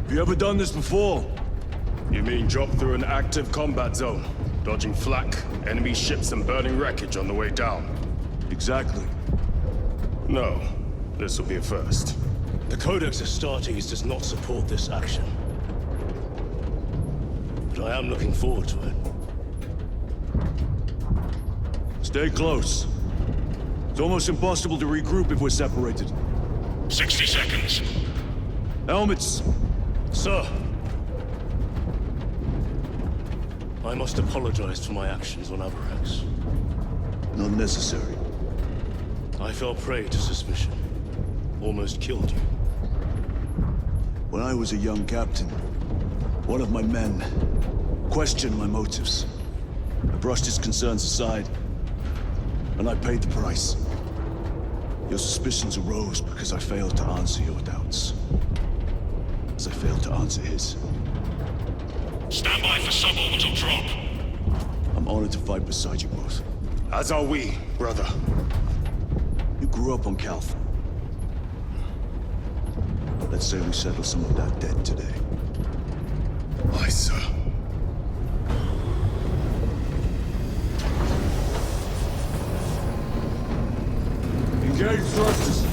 Have you ever done this before? You mean drop through an active combat zone, dodging flak, enemy ships and burning wreckage on the way down? Exactly. No. This will be a first. The Codex Astartes does not support this action. But I am looking forward to it. Stay close. It's almost impossible to regroup if we're separated. 60 seconds. Helmets! Sir! I must apologize for my actions on Avarax. Not necessary. I fell prey to suspicion. Almost killed you. When I was a young captain, one of my men questioned my motives. I brushed his concerns aside, and I paid the price. Your suspicions arose because I failed to answer your doubts. As I failed to answer his. Stand by for suborbital drop. I'm honored to fight beside you both. As are we, brother. You grew up on Calth. Let's say we settle some of that debt today. Aye, sir. Engage thrusters.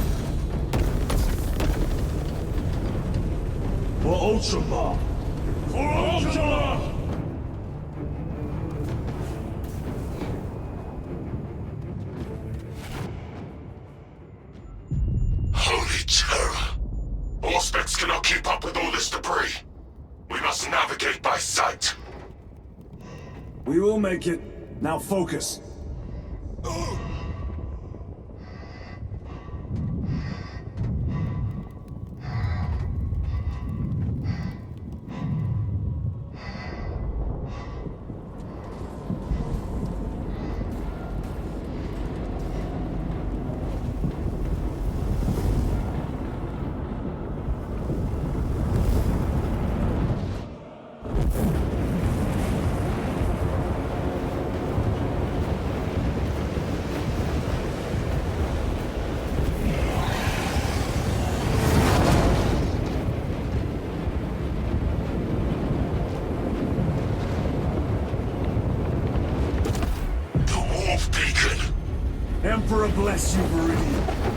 For Ultramar! For Ultramar! Holy terror! Auspex cannot keep up with all this debris. We must navigate by sight. We will make it. Now focus. Emperor bless you, Meridian.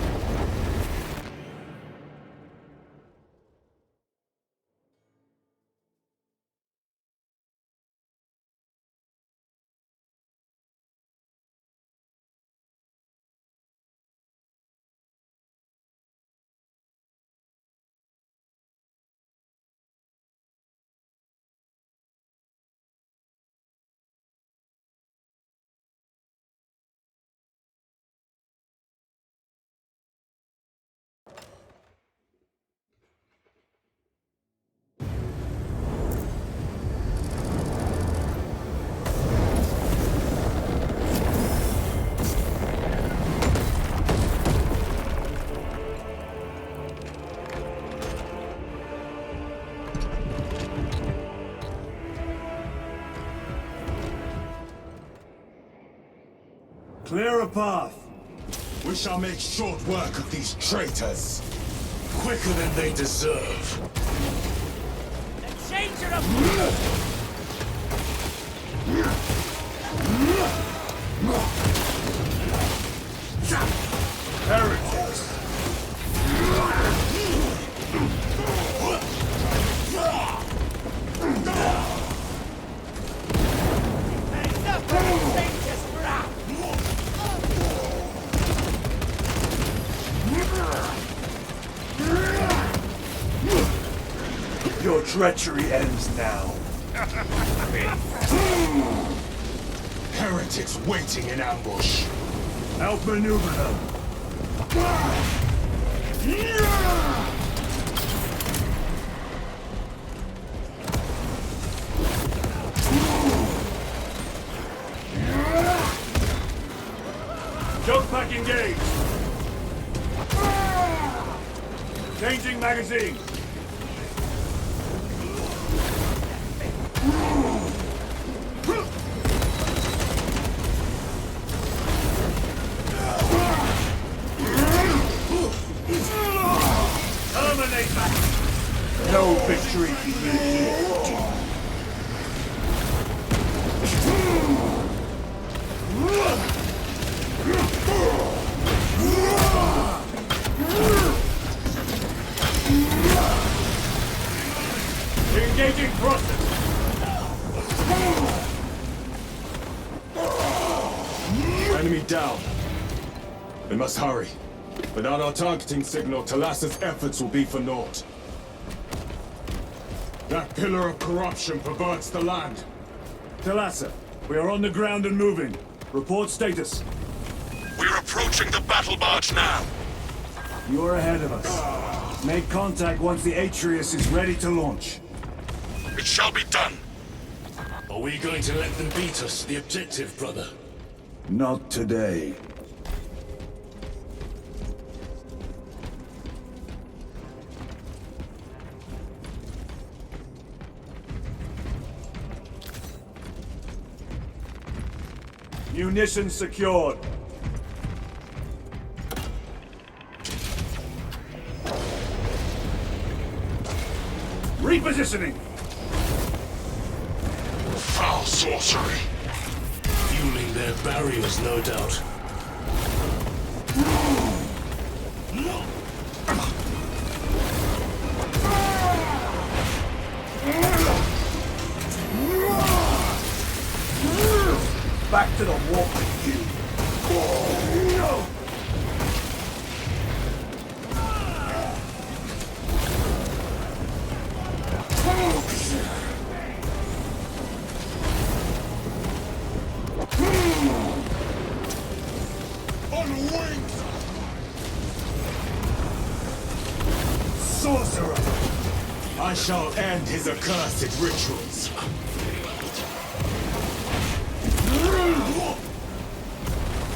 Clear a path. We shall make short work of these traitors. Quicker than they deserve. The changer of... Heretics! Your treachery ends now. Heretics waiting in ambush. Outmaneuver them. Jump pack engaged. Changing magazine. Terminate that. No no victory for you here. Engaging process. Enemy down. We must hurry. Without our targeting signal, Talassa's efforts will be for naught. That pillar of corruption perverts the land. Talassa, we are on the ground and moving. Report status. We're approaching the battle barge now. You're ahead of us. Make contact once the Atreus is ready to launch. It shall be done. Are we going to let them beat us to the objective, brother? Not today. Munitions secured. Repositioning. Foul sorcery. Fueling their barriers, no doubt. Back to the walk with you. On wings! Sorcerer! I shall end his accursed rituals.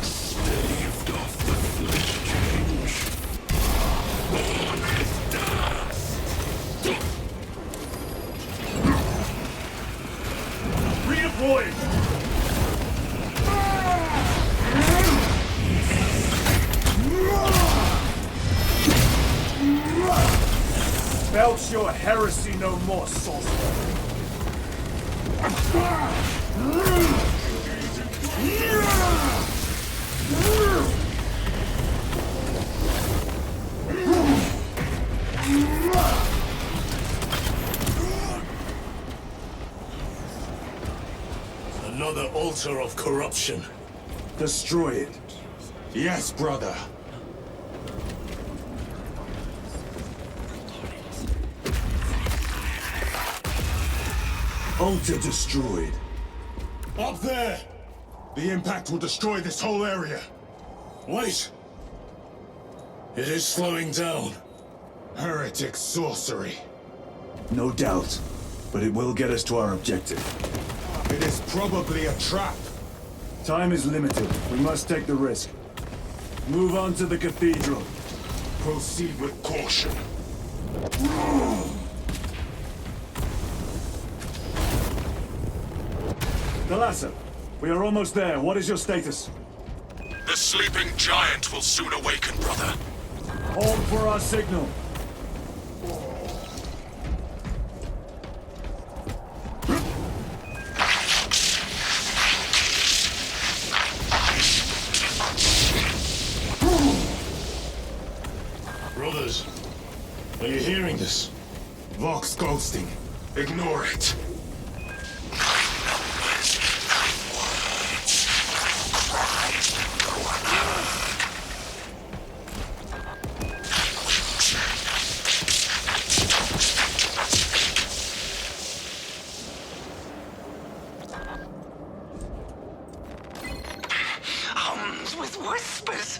Staved off the flesh change. Born with death. Redeploying! Belch your heresy no more, sorcerer! Another altar of corruption. Destroy it. Yes, brother. Altar destroyed. Up there! The impact will destroy this whole area. Wait! It is slowing down. Heretic sorcery. No doubt, but it will get us to our objective. It is probably a trap. Time is limited. We must take the risk. Move on to the cathedral. Proceed with caution. Talassa, we are almost there. What is your status? The sleeping giant will soon awaken, brother. Hold for our signal. Brothers, are you hearing this? Vox ghosting. Ignore it. With whispers,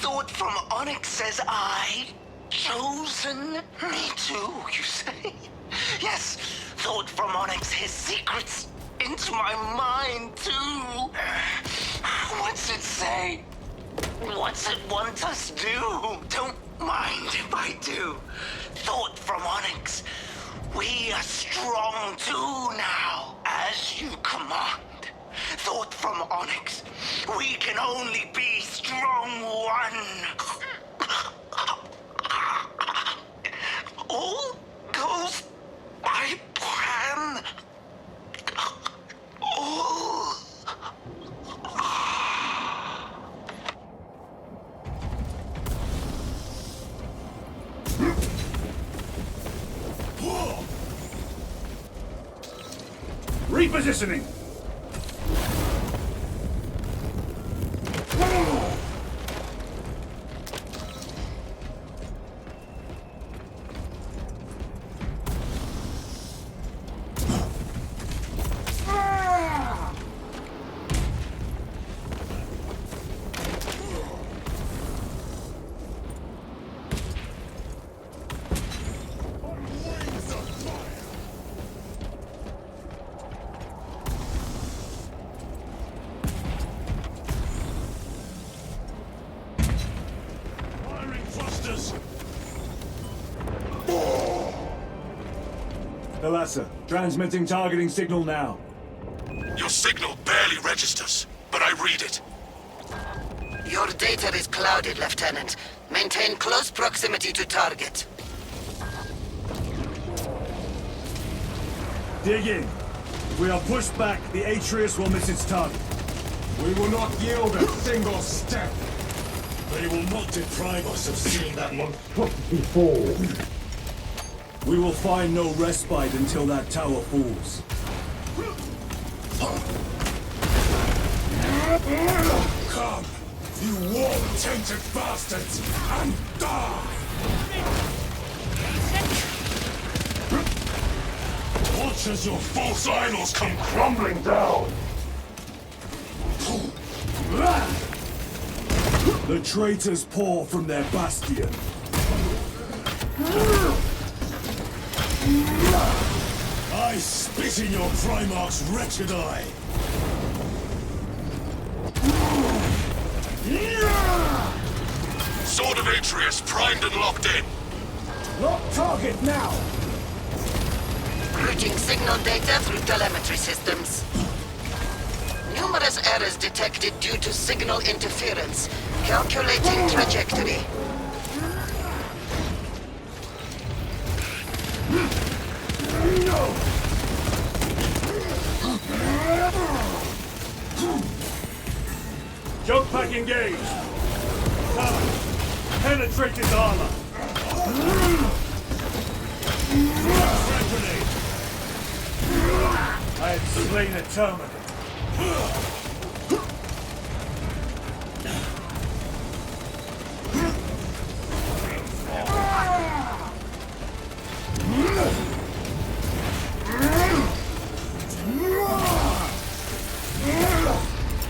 thought from Onyx says I, chosen me too, you say? Yes, thought from Onyx his secrets into my mind too. What's it say? What's it want us do? Don't mind if I do. Thought from Onyx, we are strong too now, as you command. Thought from Onyx, we can only be strong one. All goes Repositioning! Thalassa, transmitting targeting signal now. Your signal barely registers, but I read it. Your data is clouded, Lieutenant. Maintain close proximity to target. Dig in. If we are pushed back, the Atreus will miss its target. We will not yield a single step. They will not deprive us of seeing that one before. We will find no respite until that tower falls. Come, you war-tainted bastards, and die! Watch as your false idols come crumbling down! The traitors pour from their bastion. I spit in your Primarch's wretched eye. Sword of Atreus primed and locked in. Lock target now! Routing signal data through telemetry systems. Numerous errors detected due to signal interference. Calculating trajectory. Jump pack engaged! Penetrate his armor! Frag grenade! I had slain a terminal.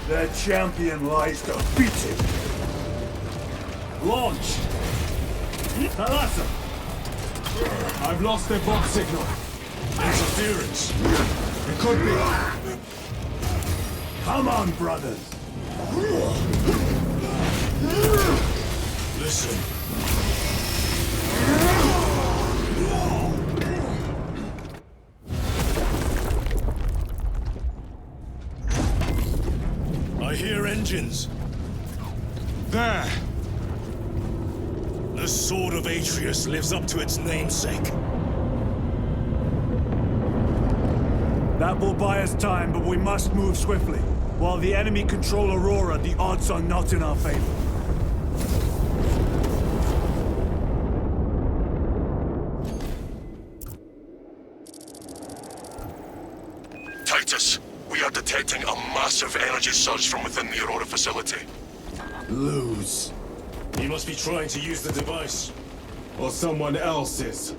Their champion lies defeated. Launch! Thalassa! I've lost their box signal. Interference. It could be. Come on, brothers. Listen. I hear engines. There! The Sword of Atreus lives up to its namesake. That will buy us time, but we must move swiftly. While the enemy control Aurora, the odds are not in our favor. Titus, we are detecting a massive energy surge from within the Aurora facility. Lose. He must be trying to use the device. Or someone else is.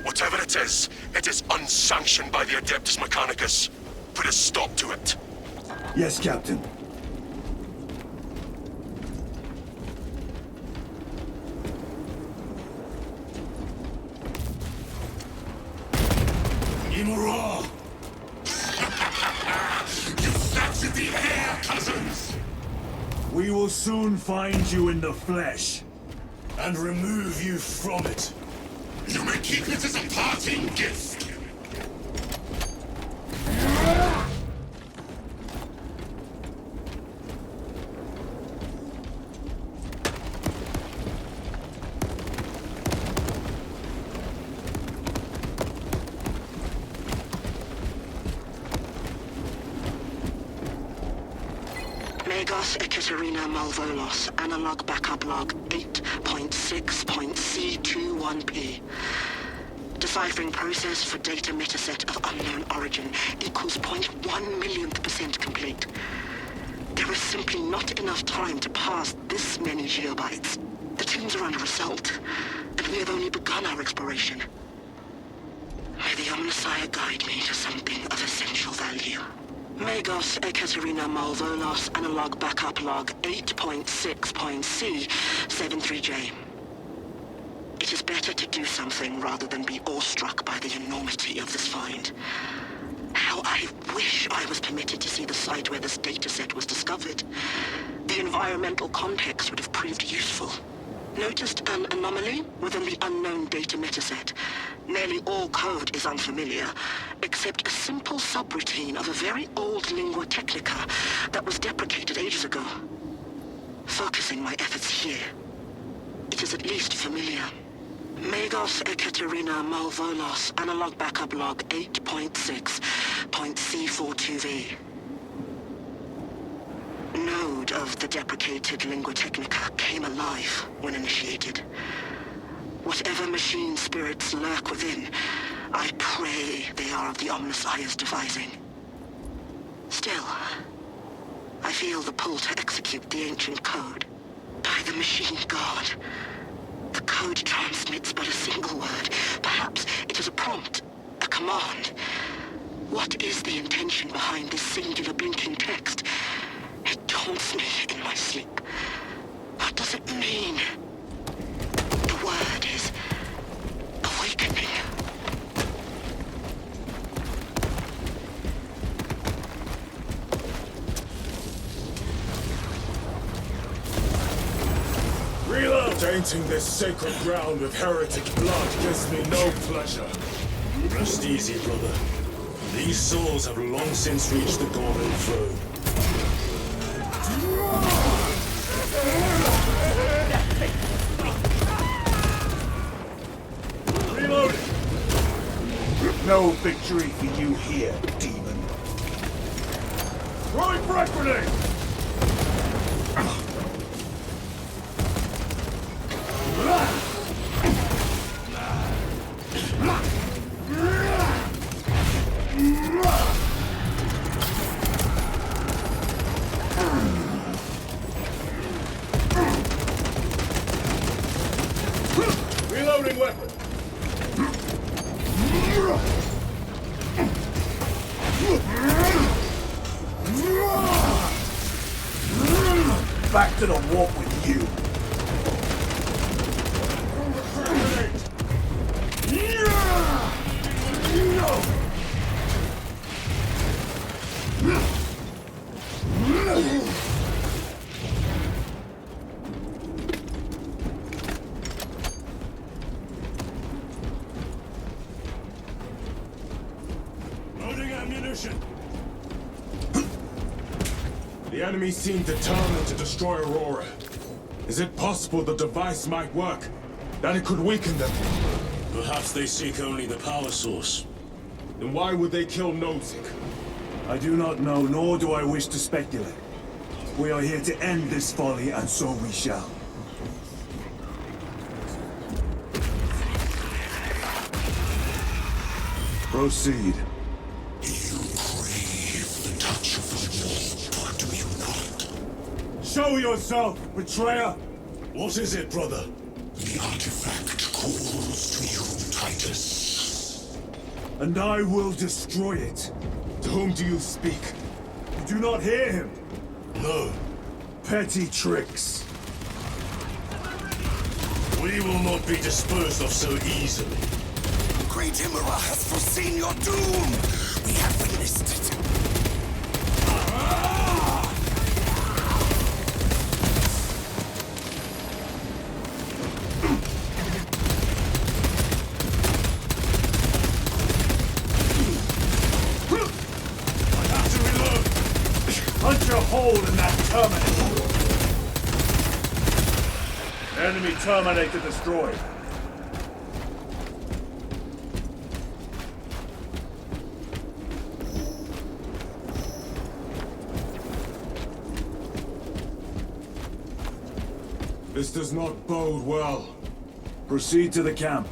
Whatever it is unsanctioned by the Adeptus Mechanicus. Put a stop to it. Yes, Captain. Imura! You snatched at the air, cousins! We will soon find you in the flesh. And remove you from it. You may keep it as a parting gift. Megos Ekaterina Malvolos, analog backup log 8.6.C21P. Deciphering process for data metaset of unknown origin equals 0.1 millionth percent complete. There is simply not enough time to pass this many geobytes. The teams are under assault, and we have only begun our exploration. May the Omnissiah guide me to something of essential value. Magos Ekaterina Malvolos Analog Backup Log 8.6.C 73J. It is better to do something rather than be awestruck by the enormity of this find. How I wish I was permitted to see the site where this dataset was discovered. The environmental context would have proved useful. Noticed an anomaly within the unknown data metaset. Nearly all code is unfamiliar, except a simple subroutine of a very old lingua technica that was deprecated ages ago. Focusing my efforts here, it is at least familiar. Magos Ekaterina Malvolos Analog Backup Log 8.6.C42V. Node of the deprecated lingua technica came alive when initiated. Whatever machine spirits lurk within, I pray they are of the Omnissiah's devising. Still, I feel the pull to execute the ancient code. By the machine god. The code transmits but a single word. Perhaps it is a prompt, a command. What is the intention behind this singular blinking text? It taunts me in my sleep. What does it mean? The word is awakening. Reload! Tainting this sacred ground with heretic blood gives me no pleasure. Rest easy, brother. These souls have long since reached the golden throne. Reloading! No victory for you here, demon. Throwing frag grenade! Reloading weapon! Back to the warp with you. Loading ammunition. The enemy seem determined to destroy Aurora. Is it possible the device might work? That it could weaken them? Perhaps they seek only the power source. Then why would they kill Nozick? I do not know, nor do I wish to speculate. We are here to end this folly, and so we shall. Proceed. You crave the touch of the warp, do you not? Show yourself, betrayer! What is it, brother? The artifact calls to you, Titus. And I will destroy it. To whom do you speak? You do not hear him. No. Petty tricks. We will not be disposed of so easily. Great Imra has foreseen your doom! We have witnessed it. Punch a hole in that Terminator! Enemy Terminator destroyed. This does not bode well. Proceed to the camp.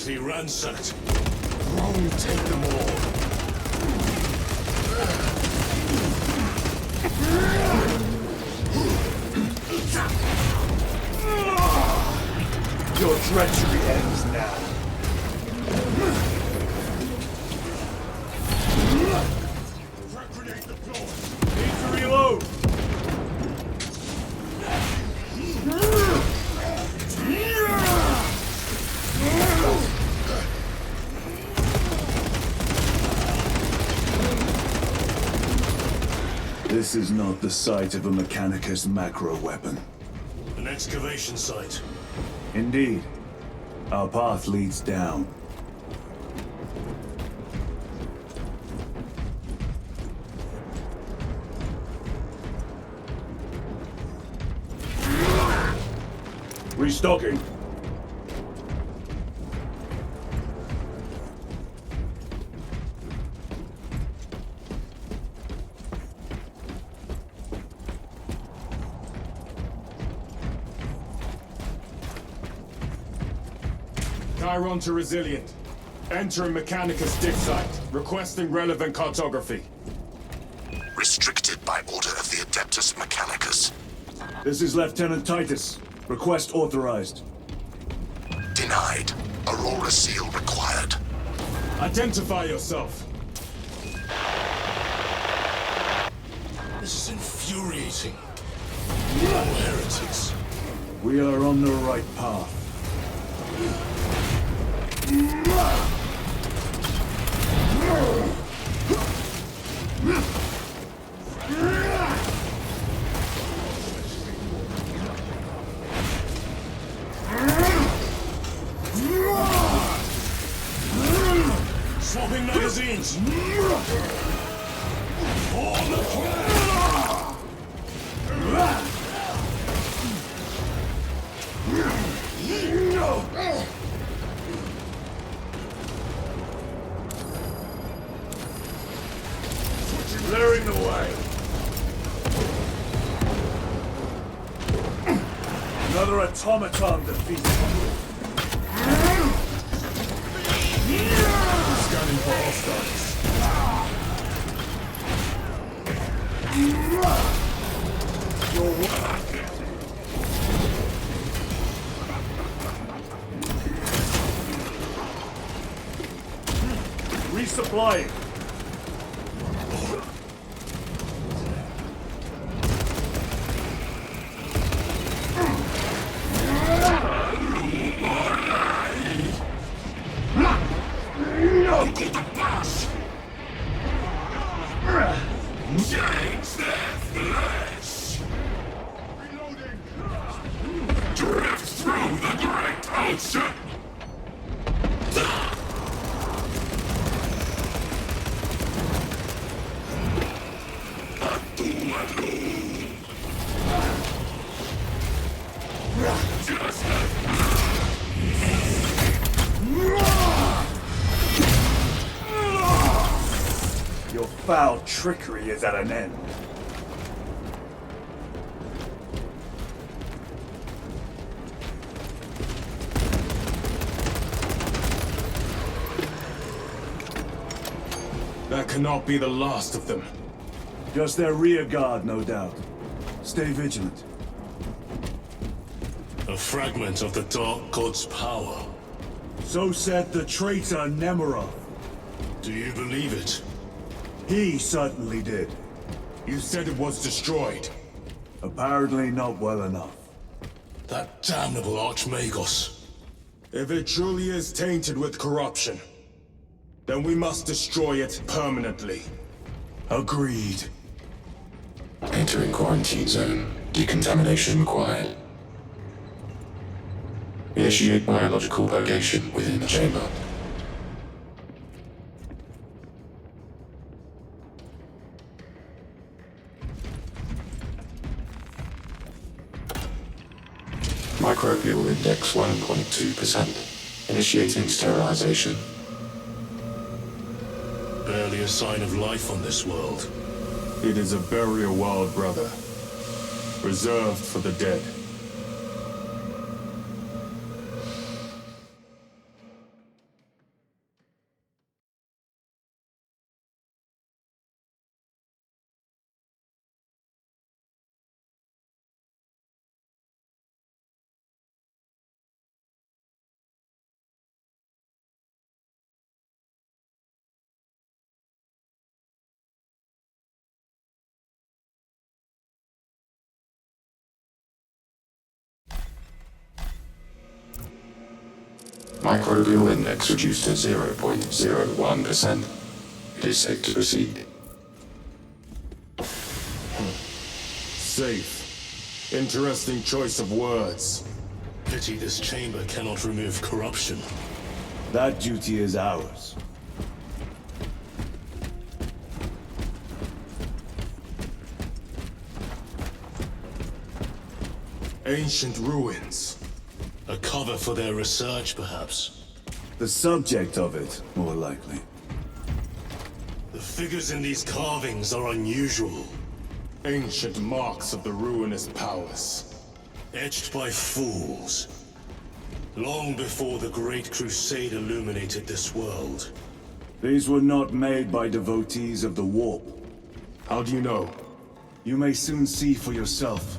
completely ransacked. Rome take them all. Your treachery ends now. Grenade deployed. Need to reload. This is not the site of a Mechanicus macro weapon. An excavation site. Indeed. Our path leads down. Restocking. Chiron to Resilient. Entering Mechanicus dig site. Requesting relevant cartography. Restricted by order of the Adeptus Mechanicus. This is Lieutenant Titus. Request authorized. Denied. Aurora seal required. Identify yourself. This is infuriating. More heretics. We are on the right path. Swapping magazines. On the plan. Clearing the way. Another automaton defeated. Scanning for hostiles. Resupplying. Change their flesh! Drift through the great ocean! Just Your foul trickery is at an end. That cannot be the last of them. Just their rear guard, no doubt. Stay vigilant. A fragment of the Dark God's power. So said the traitor Nemerov. Do you believe it? He certainly did. You said it was destroyed. Apparently not well enough. That damnable Archmagos. If it truly is tainted with corruption, then we must destroy it permanently. Agreed. Entering quarantine zone. Decontamination required. Initiate biological purgation within the chamber. Microbial index 1.2%. Initiating sterilization. Barely a sign of life on this world. It is a burial world, brother. Reserved for the dead. Microbial index reduced to 0.01%. It is safe to proceed. Safe. Interesting choice of words. Pity this chamber cannot remove corruption. That duty is ours. Ancient ruins. A cover for their research, perhaps. The subject of it, more likely. The figures in these carvings are unusual. Ancient marks of the ruinous powers. Etched by fools. Long before the Great Crusade illuminated this world. These were not made by devotees of the warp. How do you know? You may soon see for yourself.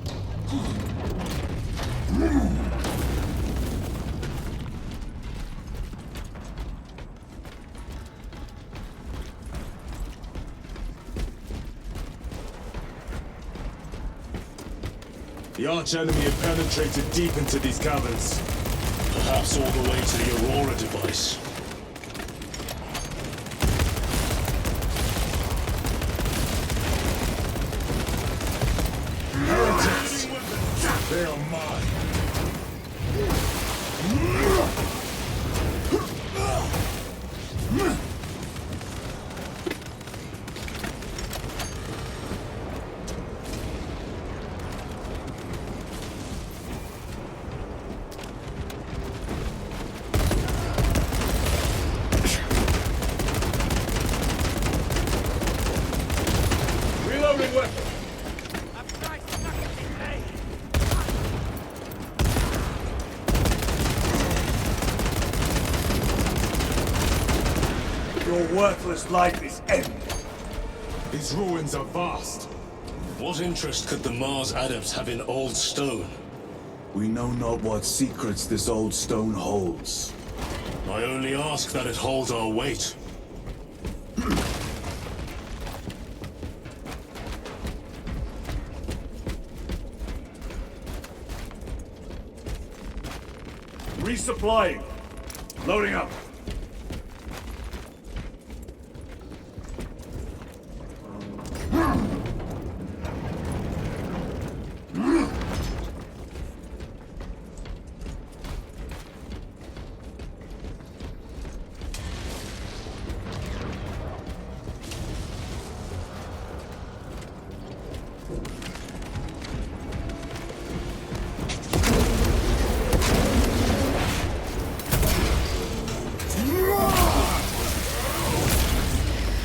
The arch-enemy had penetrated deep into these caverns. Perhaps all the way to the Aurora device. Heretics! They are mine. Reloading weapon! I'm trying to knock it today. Your worthless life is ended. These ruins are vast. What interest could the Mars adepts have in old stone? We know not what secrets this old stone holds. I only ask that it holds our weight. Resupplying. Loading up.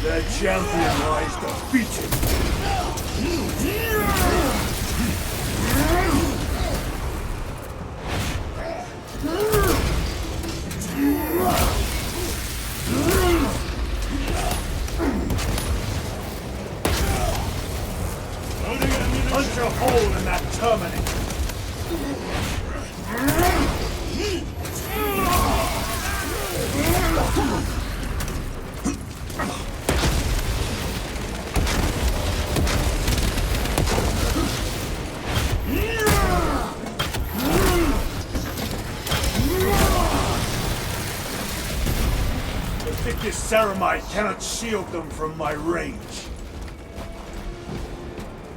The champion lies defeated. Punch a hole in that terminate. The thickest ceramide cannot shield them from my range.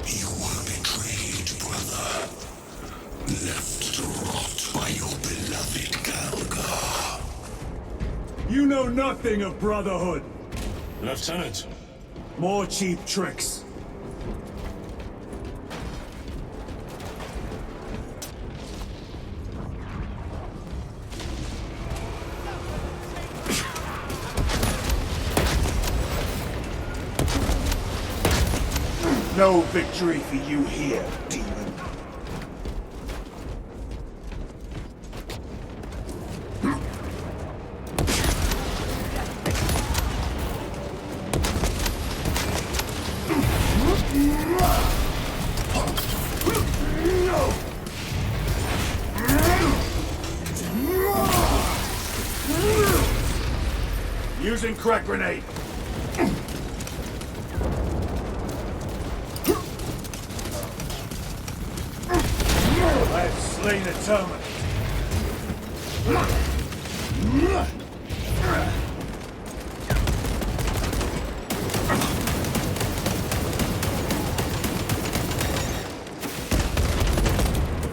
You were betrayed, brother. Left to rot by your beloved Galga. You know nothing of brotherhood. Lieutenant, More cheap tricks. No victory for you here, demon. Using crack grenade. I have slain a terminate.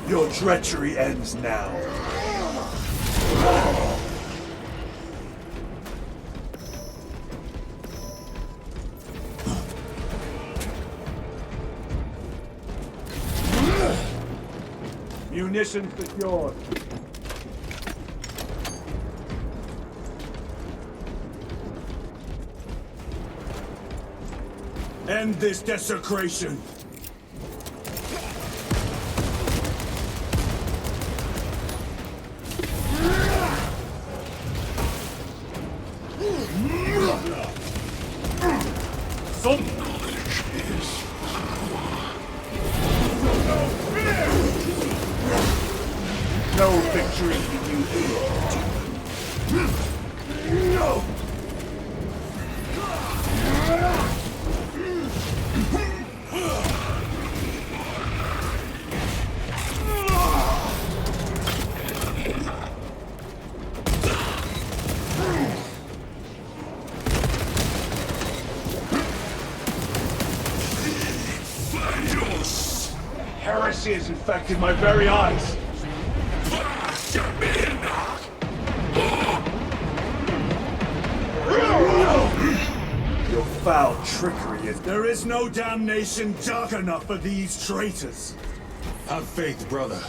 Your treachery ends now. Munitions secured. End this desecration. No victory can you hear. No. Heresy has infected my very eyes. Your foul trickery is... There is no damnation dark enough for these traitors. Have faith, brother.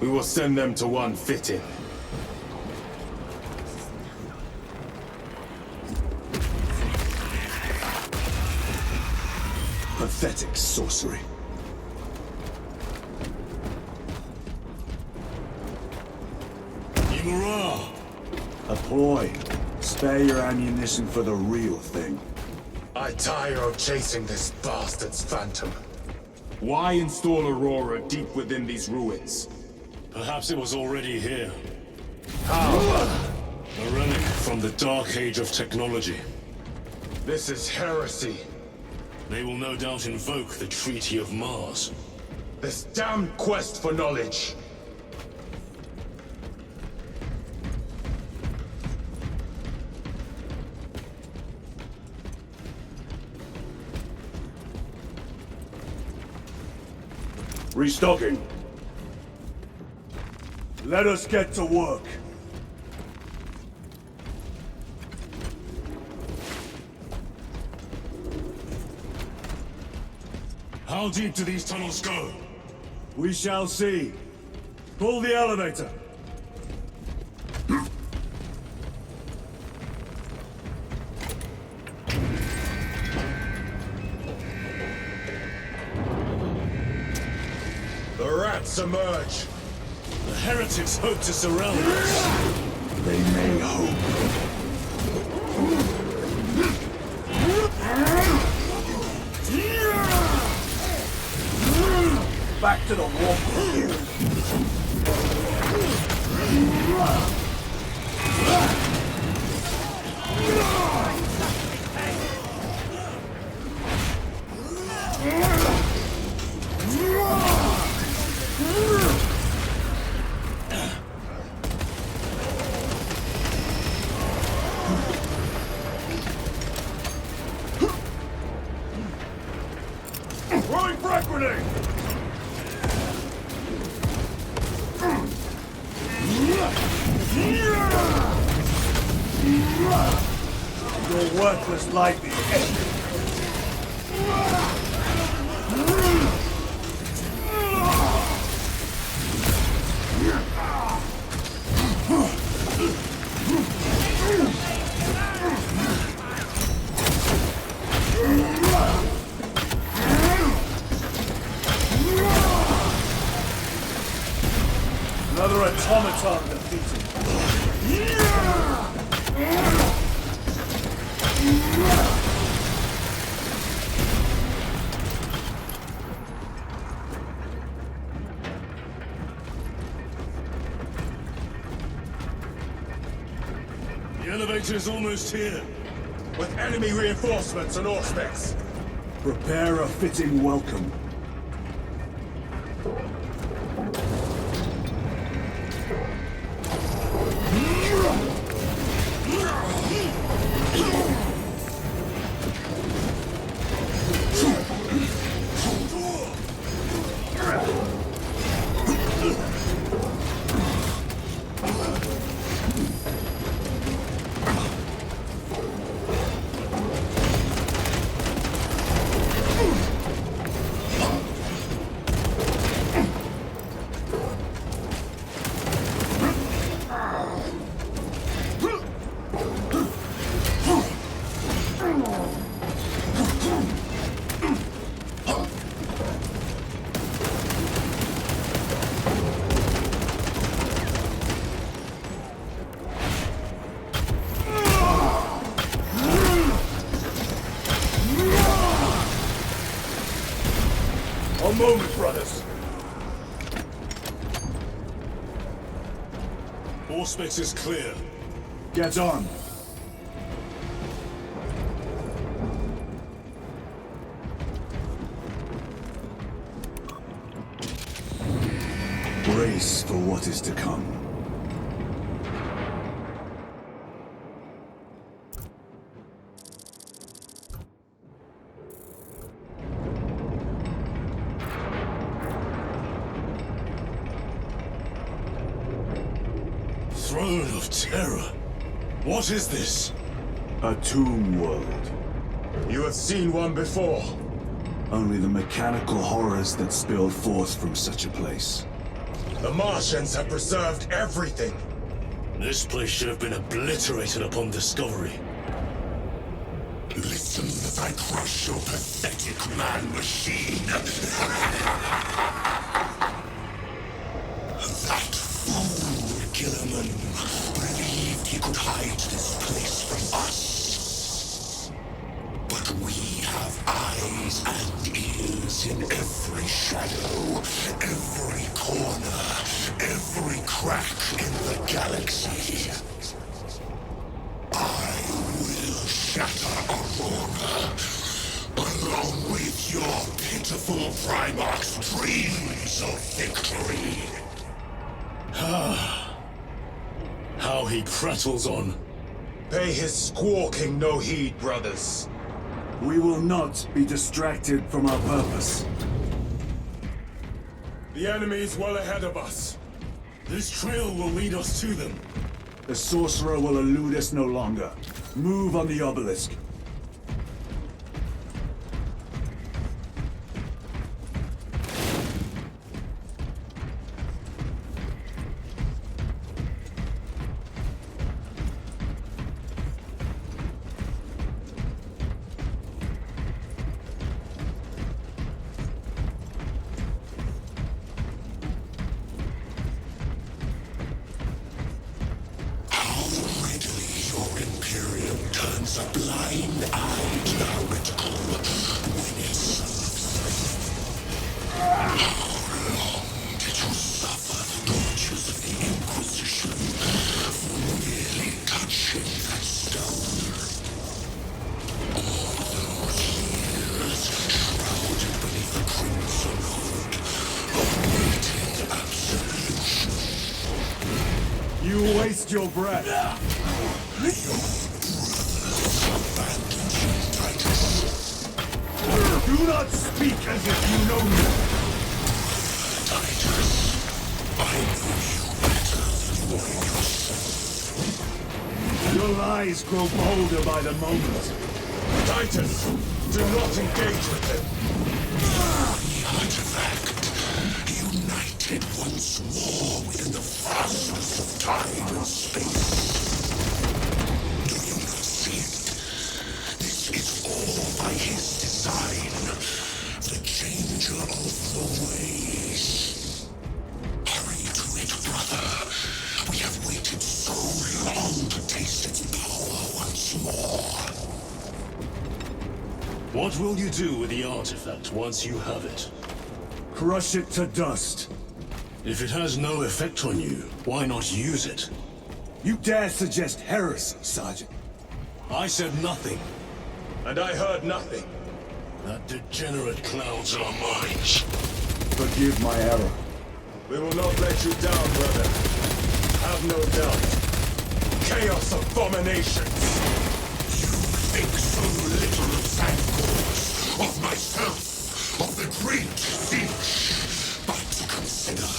We will send them to one fitting. Pathetic sorcery. A ploy. Spare your ammunition for the real thing. I tire of chasing this bastard's phantom. Why install Aurora deep within these ruins? Perhaps it was already here. How? A relic from the dark age of technology. This is heresy. They will no doubt invoke the Treaty of Mars. This damned quest for knowledge. Restocking. Let us get to work. How deep do these tunnels go? We shall see. Pull the elevator. The rats emerge. The heretics hope to surround us. They may hope. Back to the wall. Throwing frag grenade! Your worthless life is ended. Another automaton defeated. The elevator is almost here. With enemy reinforcements and Auspex. Prepare a fitting welcome. A moment, brothers. Auspex is clear. Get on. Brace for what is to come. Throne of Terror. What is this? A tomb world. You have seen one before. Only the mechanical horrors that spill forth from such a place. The Martians have preserved everything. This place should have been obliterated upon discovery. Listen as I crush your pathetic man-machine. That fool, Gilliman, believed he could hide this place from us. But we have eyes and ears in every shadow, every corner, every crack in the galaxy. I will shatter Aurora, along with your pitiful Primarch's dreams of victory. How he prattles on. Pay his squawking no heed, brothers. We will not be distracted from our purpose. The enemy is well ahead of us. This trail will lead us to them. The sorcerer will elude us no longer. Move on the obelisk. Turns a blind eye to heretical when it serves. How long did you suffer the tortures of the Inquisition for merely touching that stone? All those years shrouded beneath the crimson hood, awaited absolution. You waste your breath. Do not speak as if you know me. Titus, I know you better than you know yourself. Your lies grow bolder by the moment. Titus, do not engage with him. The artifact, united once more within the fastness of time and space. Do you not see it? This is all by his design. The changer of the ways. Hurry to it, brother. We have waited so long to taste its power once more. What will you do with the artifact once you have it? Crush it to dust. If it has no effect on you, why not use it? You dare suggest heresy, Sergeant? I said nothing. And I heard nothing. That degenerate clouds our minds. Forgive my error. We will not let you down, brother. Have no doubt. Chaos abominations! You think so little of Sandgors, of myself, of the great siege. But consider,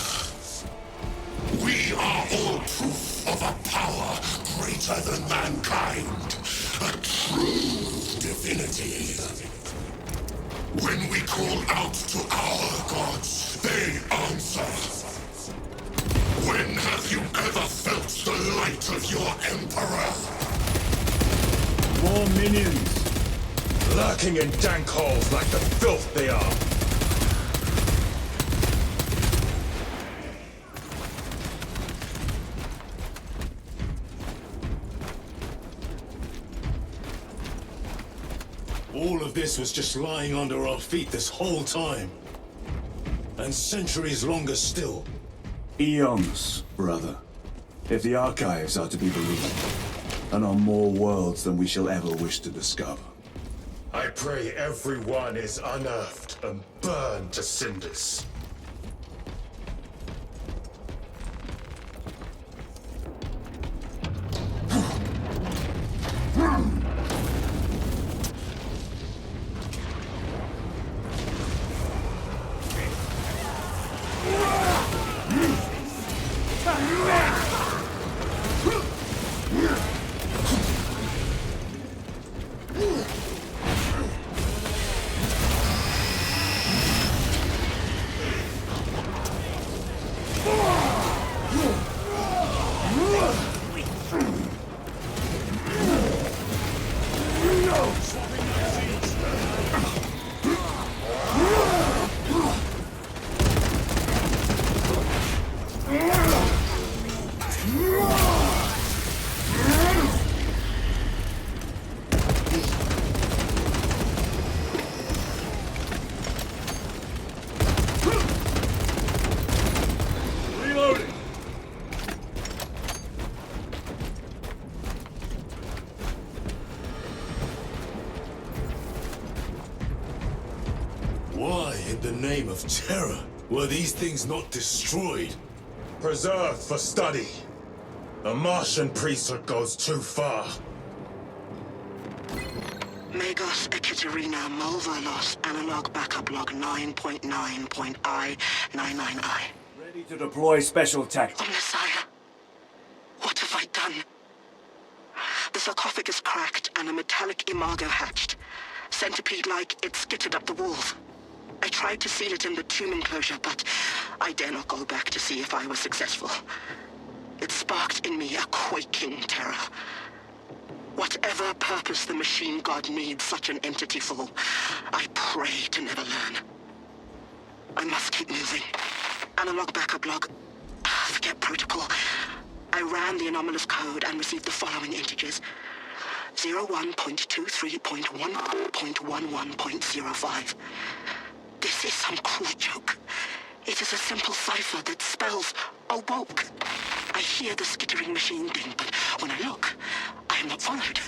we are all proof of a power greater than mankind. A true divinity. When we call out to our gods, they answer. When have you ever felt the light of your Emperor? More minions. Lurking in dank holes like the filth they are. All of this was just lying under our feet this whole time. And centuries longer still. Eons, brother. If the archives are to be believed. And on more worlds than we shall ever wish to discover. I pray everyone is unearthed and burned to cinders. Why, in the name of terror, were these things not destroyed? Preserved for study. The Martian priesthood goes too far. Magos Ekaterina Mulvalos analog backup log 9.9.I99I. Ready to deploy special tactics. Messiah, what have I done? The sarcophagus cracked and a metallic imago hatched. Centipede-like, it skittered up the walls. I tried to seal it in the tomb enclosure, but I dare not go back to see if I was successful. It sparked in me a quaking terror. Whatever purpose the machine god needs such an entity for, I pray to never learn. I must keep moving. Analog backup log. Forget protocol. I ran the anomalous code and received the following integers. 01.23.1.11.05. This is some cruel joke. It is a simple cipher that spells awoke. I hear the skittering machine ding, but when I look, I am not followed.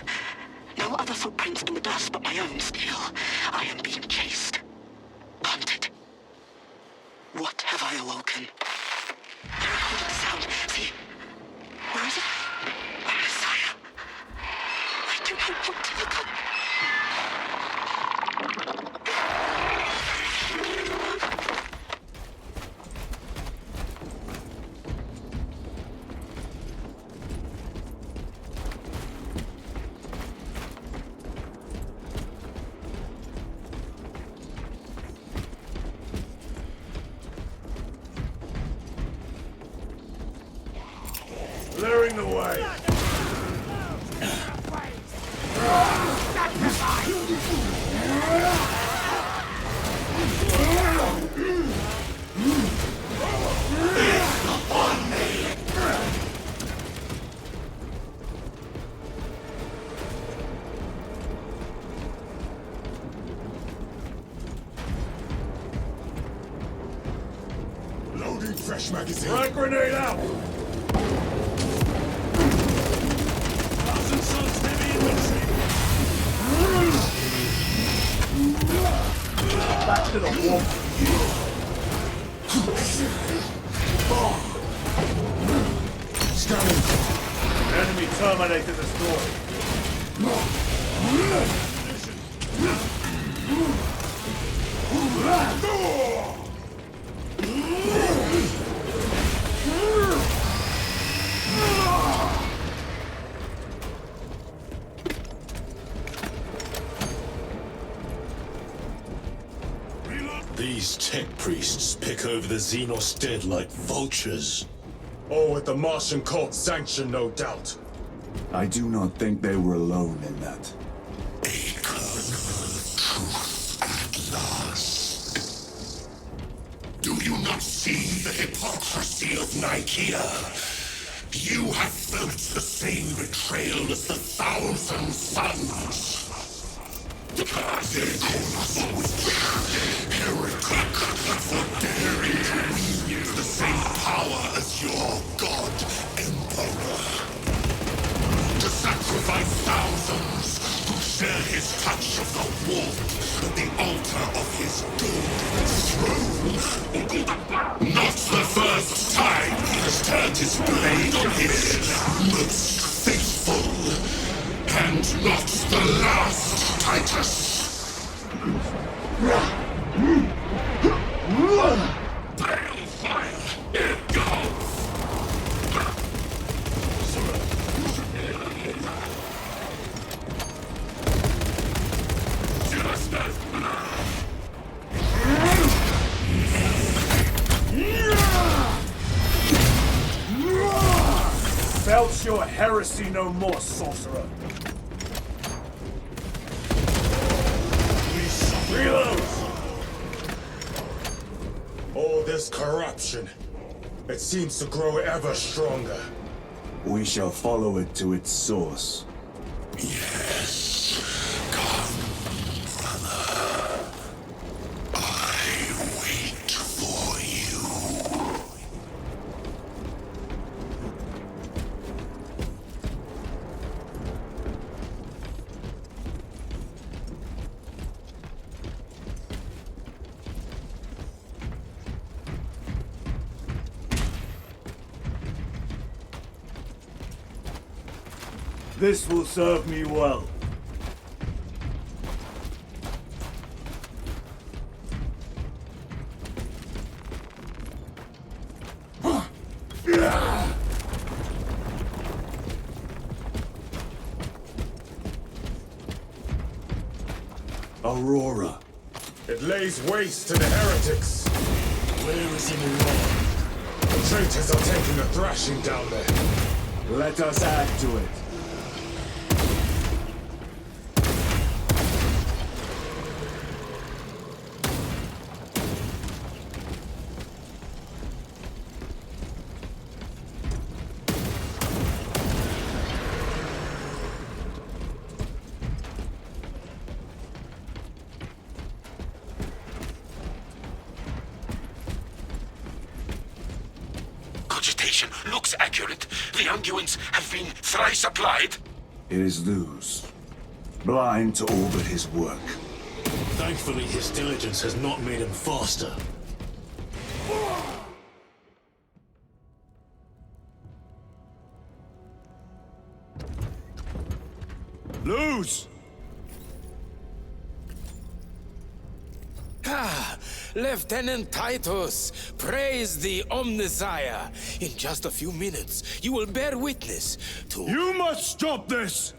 No other footprints in the dust but my own still. I am being chased. Hunted. What have I awoken? I recorded the sound. See? Where is it? Oh, Messiah. I do not want to look up. Clearing the way. Loading fresh magazine. Frag grenade out! Back to the wall. Scanning. Enemy terminated the story. These tech priests pick over the Xenos dead like vultures. All with the Martian cult's sanction, no doubt. I do not think they were alone in that. A kernel of truth at last. Do you not see the hypocrisy of Nicaea? You have felt the same betrayal as the Thousand Suns. Heretic, for daring dirt is buried on his most faithful, and not the last, Titus. Balefire, here goes! Belch your heresy no more, sorcerer. Reload! All this corruption, it seems to grow ever stronger. We shall follow it to its source. Yes, come, brother. I wait for you. This will serve me well. Aurora. It lays waste to the heretics. Where is Milan? The traitors are taking a thrashing down there. Let us add to it. Cogitation looks accurate. The unguents have been thrice applied. It is Luz. Blind to all but his work. Thankfully, his diligence has not made him faster. Luz! Ah, Lieutenant Titus, praise the Omnissiah. In just a few minutes, you will bear witness to... You must stop this!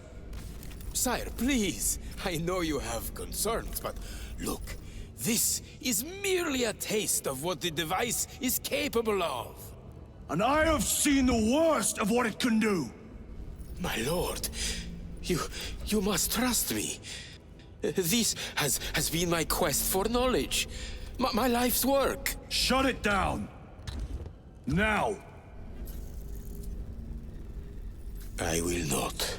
Sire, please. I know you have concerns, but look, this is merely a taste of what the device is capable of. And I have seen the worst of what it can do. My lord, you must trust me. This has been my quest for knowledge. My life's work. Shut it down. Now. I will not.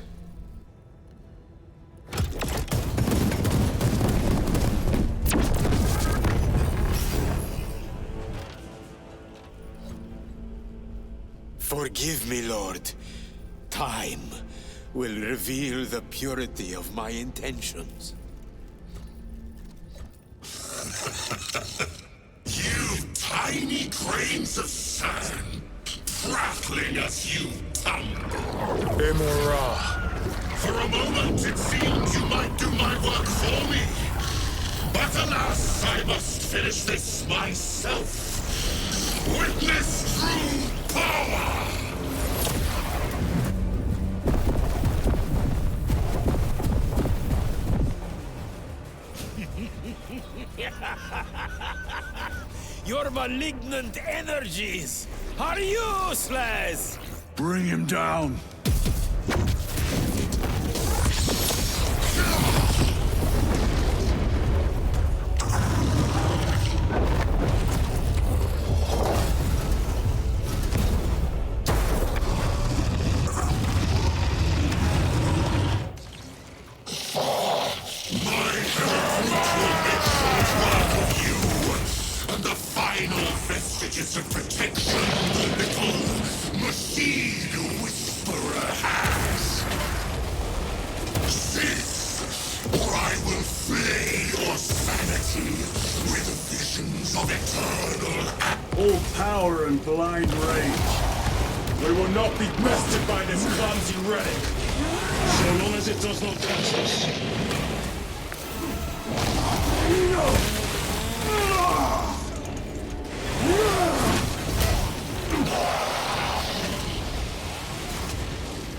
Forgive me, Lord. Time will reveal the purity of my intentions. You tiny grains of sand, prattling as you tumble. Imora. For a moment, it seemed you might do my work for me. But alas, I must finish this myself. Witness true power! Your malignant energies are useless! Bring him down. Vestiges of protection the little machine whisperer has. Cease, or I will flay your sanity with visions of eternal All power and blind rage. We will not be bested by this clumsy relic, so long as it does not touch us.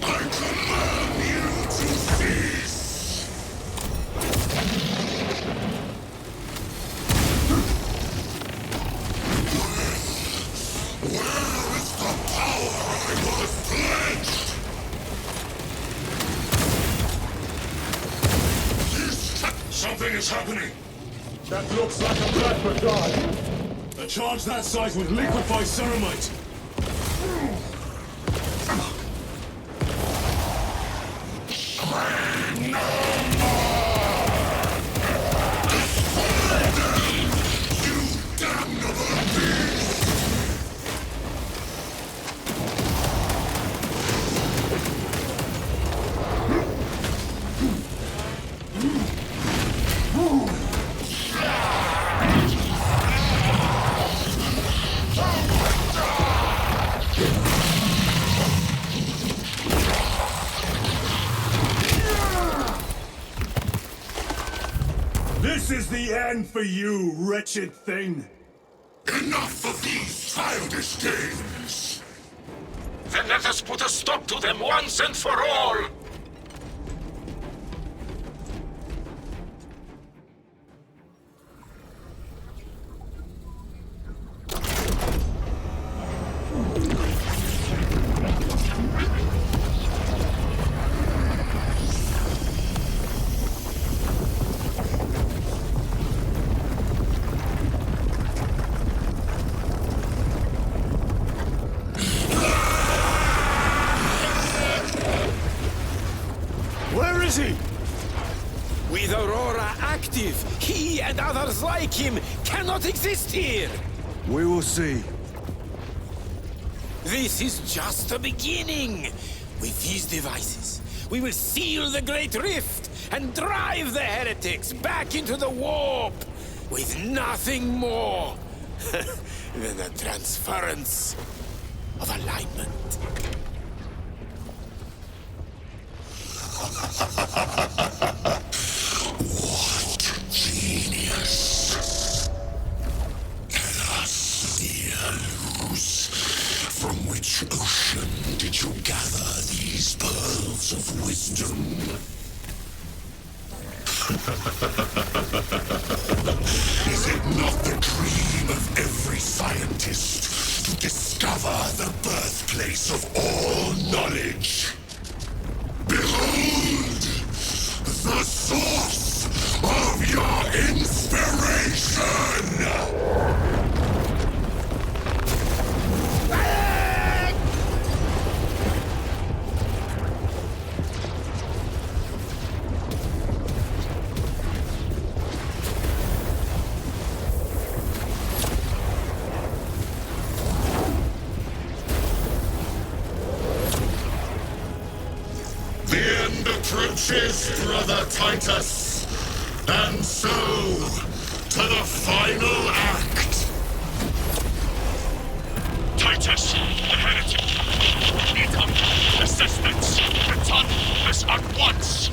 I command you to cease! Where is the power I was pledged? Something is happening! That looks like a plasma drive. A charge that size would liquefy ceramite. This is the end for you, wretched thing! Enough of these childish games! Then let us put a stop to them once and for all! Where is he? With Aurora active, he and others like him cannot exist here! We will see. This is just the beginning! With these devices, we will seal the Great Rift and drive the heretics back into the warp with nothing more than a transference of alignment. What genius! Alas, dear Luz, from which ocean did you gather these pearls of wisdom? Is it not the dream of every scientist to discover the birthplace of all knowledge? Behold! The source of your inspiration! The end approaches, Brother Titus. And so, to the final act. Titus, the heretic. Need help. Assistance. Return this at once.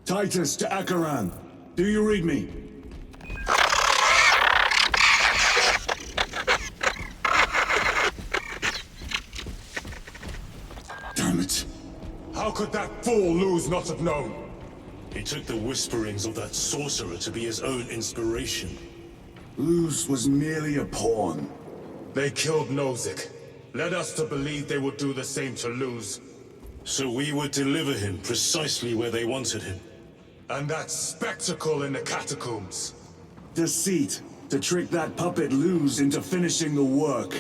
Titus to Acheran. Do you read me? Damn it. How could that fool Luz not have known? He took the whisperings of that sorcerer to be his own inspiration. Luz was merely a pawn. They killed Nozick. Led us to believe they would do the same to Luz. So we would deliver him precisely where they wanted him. And that spectacle in the catacombs. Deceit, to trick that puppet Luz into finishing the work.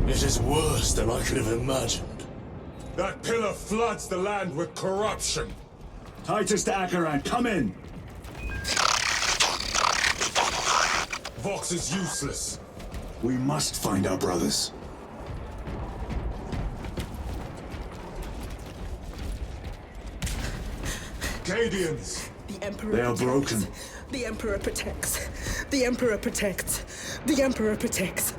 It is worse than I could have imagined. That pillar floods the land with corruption. Titus to Akaran, come in! Vox is useless. We must find our brothers. Cadians! The Emperor They are protects. broken. The Emperor protects. The Emperor protects. The Emperor protects.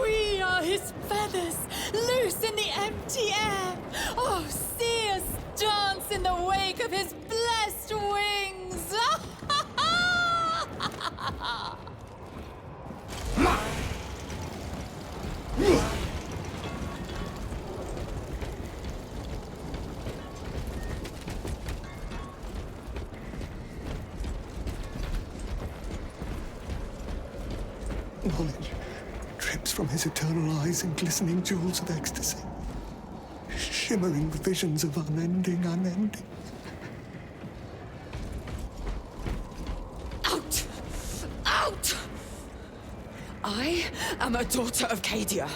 We are his feathers, loose in the empty air. Oh, see us dance in the wake of his blessed wings. Knowledge drips from his eternal eyes in glistening jewels of ecstasy, shimmering visions of unending. Out! Out! I am a daughter of Cadia,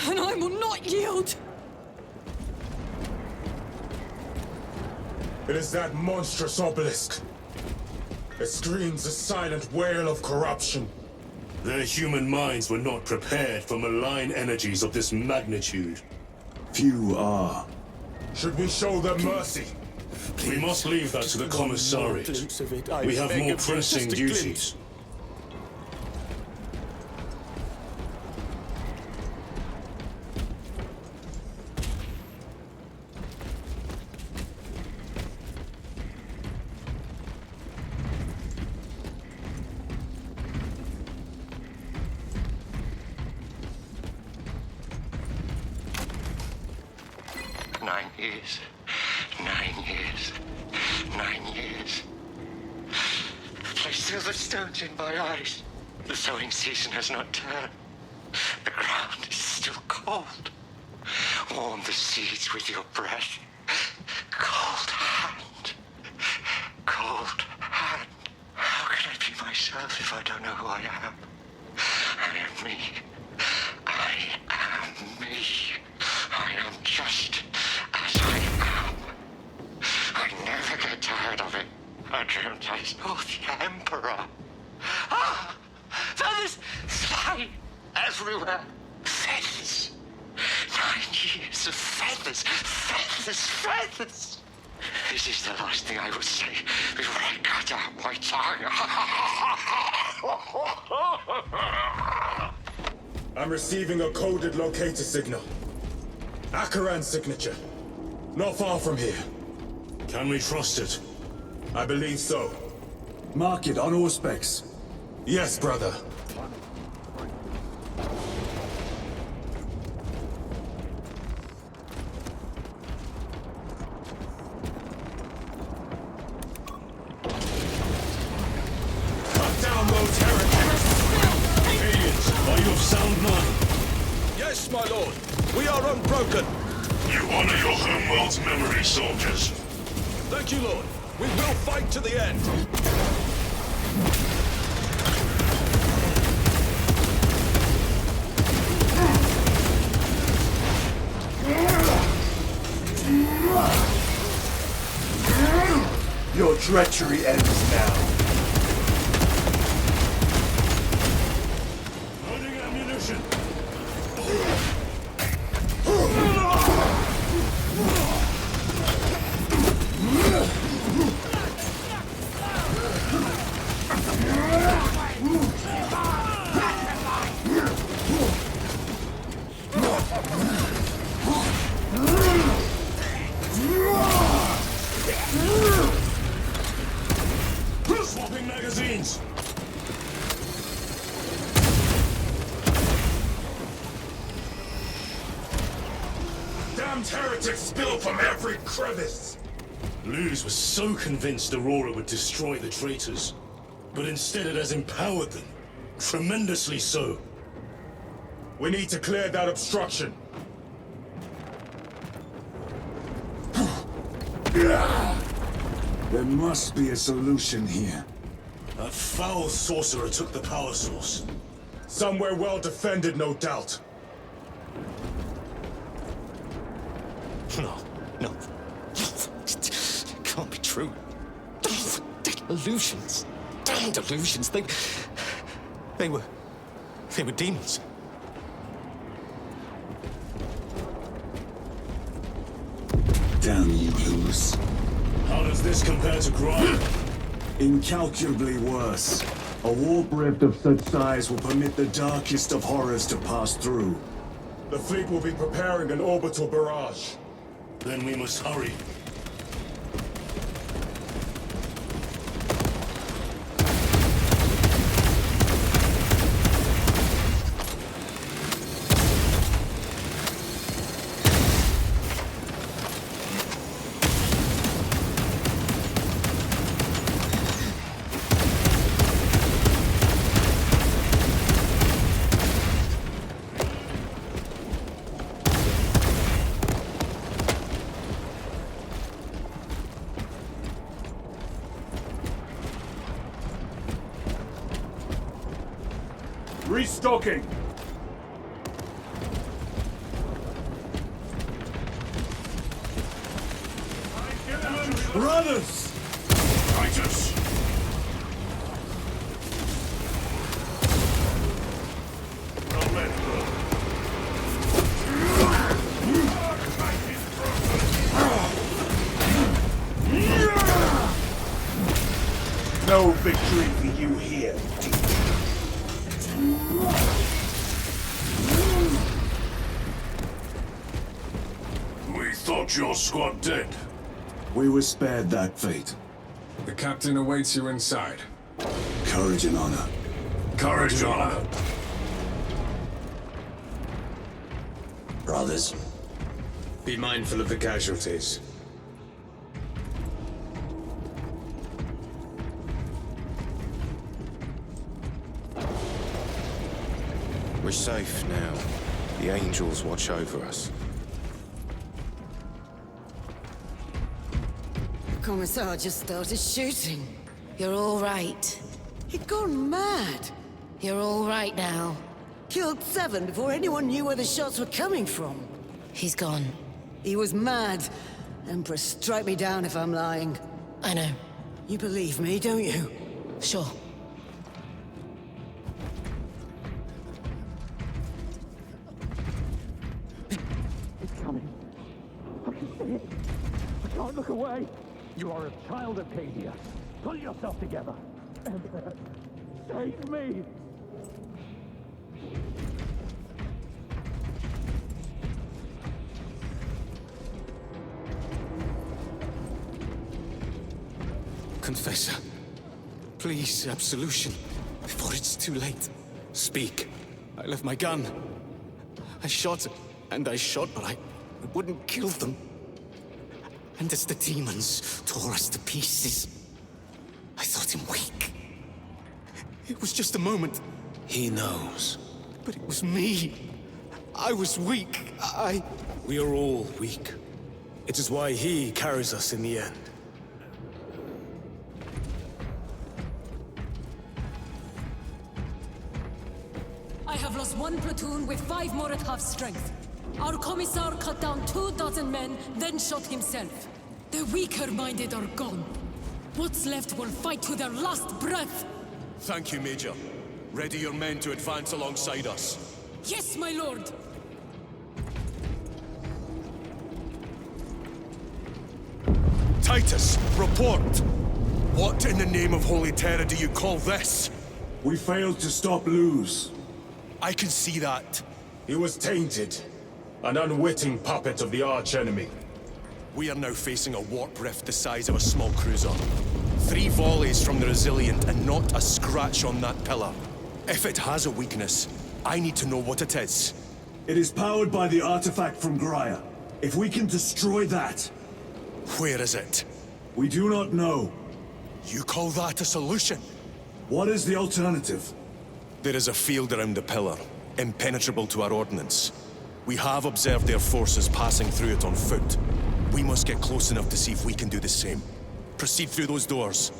and I will not yield. It is that monstrous obelisk. It screams a silent wail of corruption. Their human minds were not prepared for malign energies of this magnitude. Few are. Should we show them mercy? We must leave that to the commissariat. We have more pressing duties. The stones in my eyes. The sowing season has not turned. The ground is still cold. Warm the seeds with your breath. Cold hand. Cold hand. How can I be myself if I don't know who I am? I am me. I am me. I am just as I am. I never get tired of it. I dreamt I saw the Emperor. Ah! Feathers fly everywhere. Feathers. 9 years of feathers. Feathers, feathers. This is the last thing I will say before I cut out my tongue. I'm receiving a coded locator signal. Akaran's signature. Not far from here. Can we trust it? I believe so. Mark it on Auspex. Yes, brother. Cut down those heretics! Aliens, are you of sound mind? Yes, my lord. We are unbroken. You honor your homeworld's memory, soldiers. Thank you, lord. We will fight to the end. Your treachery ends now. Loading ammunition. These heretics spill from every crevice! Luz was so convinced Aurora would destroy the traitors. But instead it has empowered them. Tremendously so. We need to clear that obstruction. There must be a solution here. That foul sorcerer took the power source. Somewhere well defended, no doubt. No. It can't be true. Illusions. Damned illusions. They were demons. Damn you, Luz. How does this compare to Grime? Incalculably worse. A warp rift of such size will permit the darkest of horrors to pass through. The fleet will be preparing an orbital barrage. Then we must hurry. Restocking! Brothers! Titus! Don't let it go. No victory for you here, We thought your squad dead. We were spared that fate. The captain awaits you inside. Courage and honor. Courage and honor. Brothers. Be mindful of the casualties. We're safe now. The angels watch over us. Commissar just started shooting. You're all right. He'd gone mad. You're all right now. Killed 7 before anyone knew where the shots were coming from. He's gone. He was mad. Empress, strike me down if I'm lying. I know. You believe me, don't you? Sure. It's coming. I can see it. I can't look away. You are a child of Cadia. Pull yourself together. Emperor, save me! Confessor. Please, absolution. Before it's too late. Speak. I left my gun. I shot, and I shot, but I wouldn't kill them. And as the demons tore us to pieces, I thought him weak. It was just a moment. He knows. But it was me. I was weak. We are all weak. It is why he carries us in the end. I have lost 1 platoon with 5 more at half strength. Our commissar cut down 24 men, then shot himself. The weaker-minded are gone. What's left will fight to their last breath. Thank you, Major. Ready your men to advance alongside us. Yes, my lord. Titus, report! What in the name of Holy Terror do you call this? We failed to stop Luz. I can see that. He was tainted. An unwitting puppet of the arch-enemy. We are now facing a warp rift the size of a small cruiser. 3 volleys from the Resilient and not a scratch on that pillar. If it has a weakness, I need to know what it is. It is powered by the artifact from Graia. If we can destroy that, Where is it? we do not know. You call that a solution? What is the alternative? There is a field around the pillar, impenetrable to our ordnance. We have observed their forces passing through it on foot. We must get close enough to see if we can do the same. Proceed through those doors.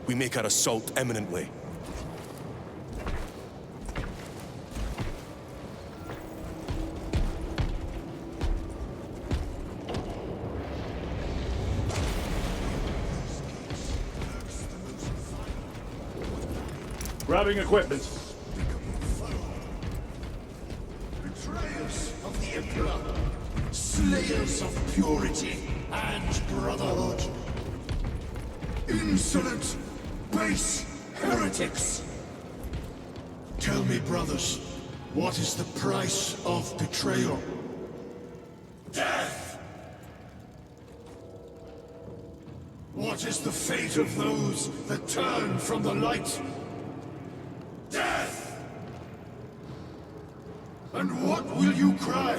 We make our assault imminently. Grabbing equipment. Betrayers of the Emperor, slayers of purity and brotherhood. Insolent, base heretics. Tell me, brothers, what is the price of betrayal? Death! What is the fate of those that turn from the light? Death! And what will you cry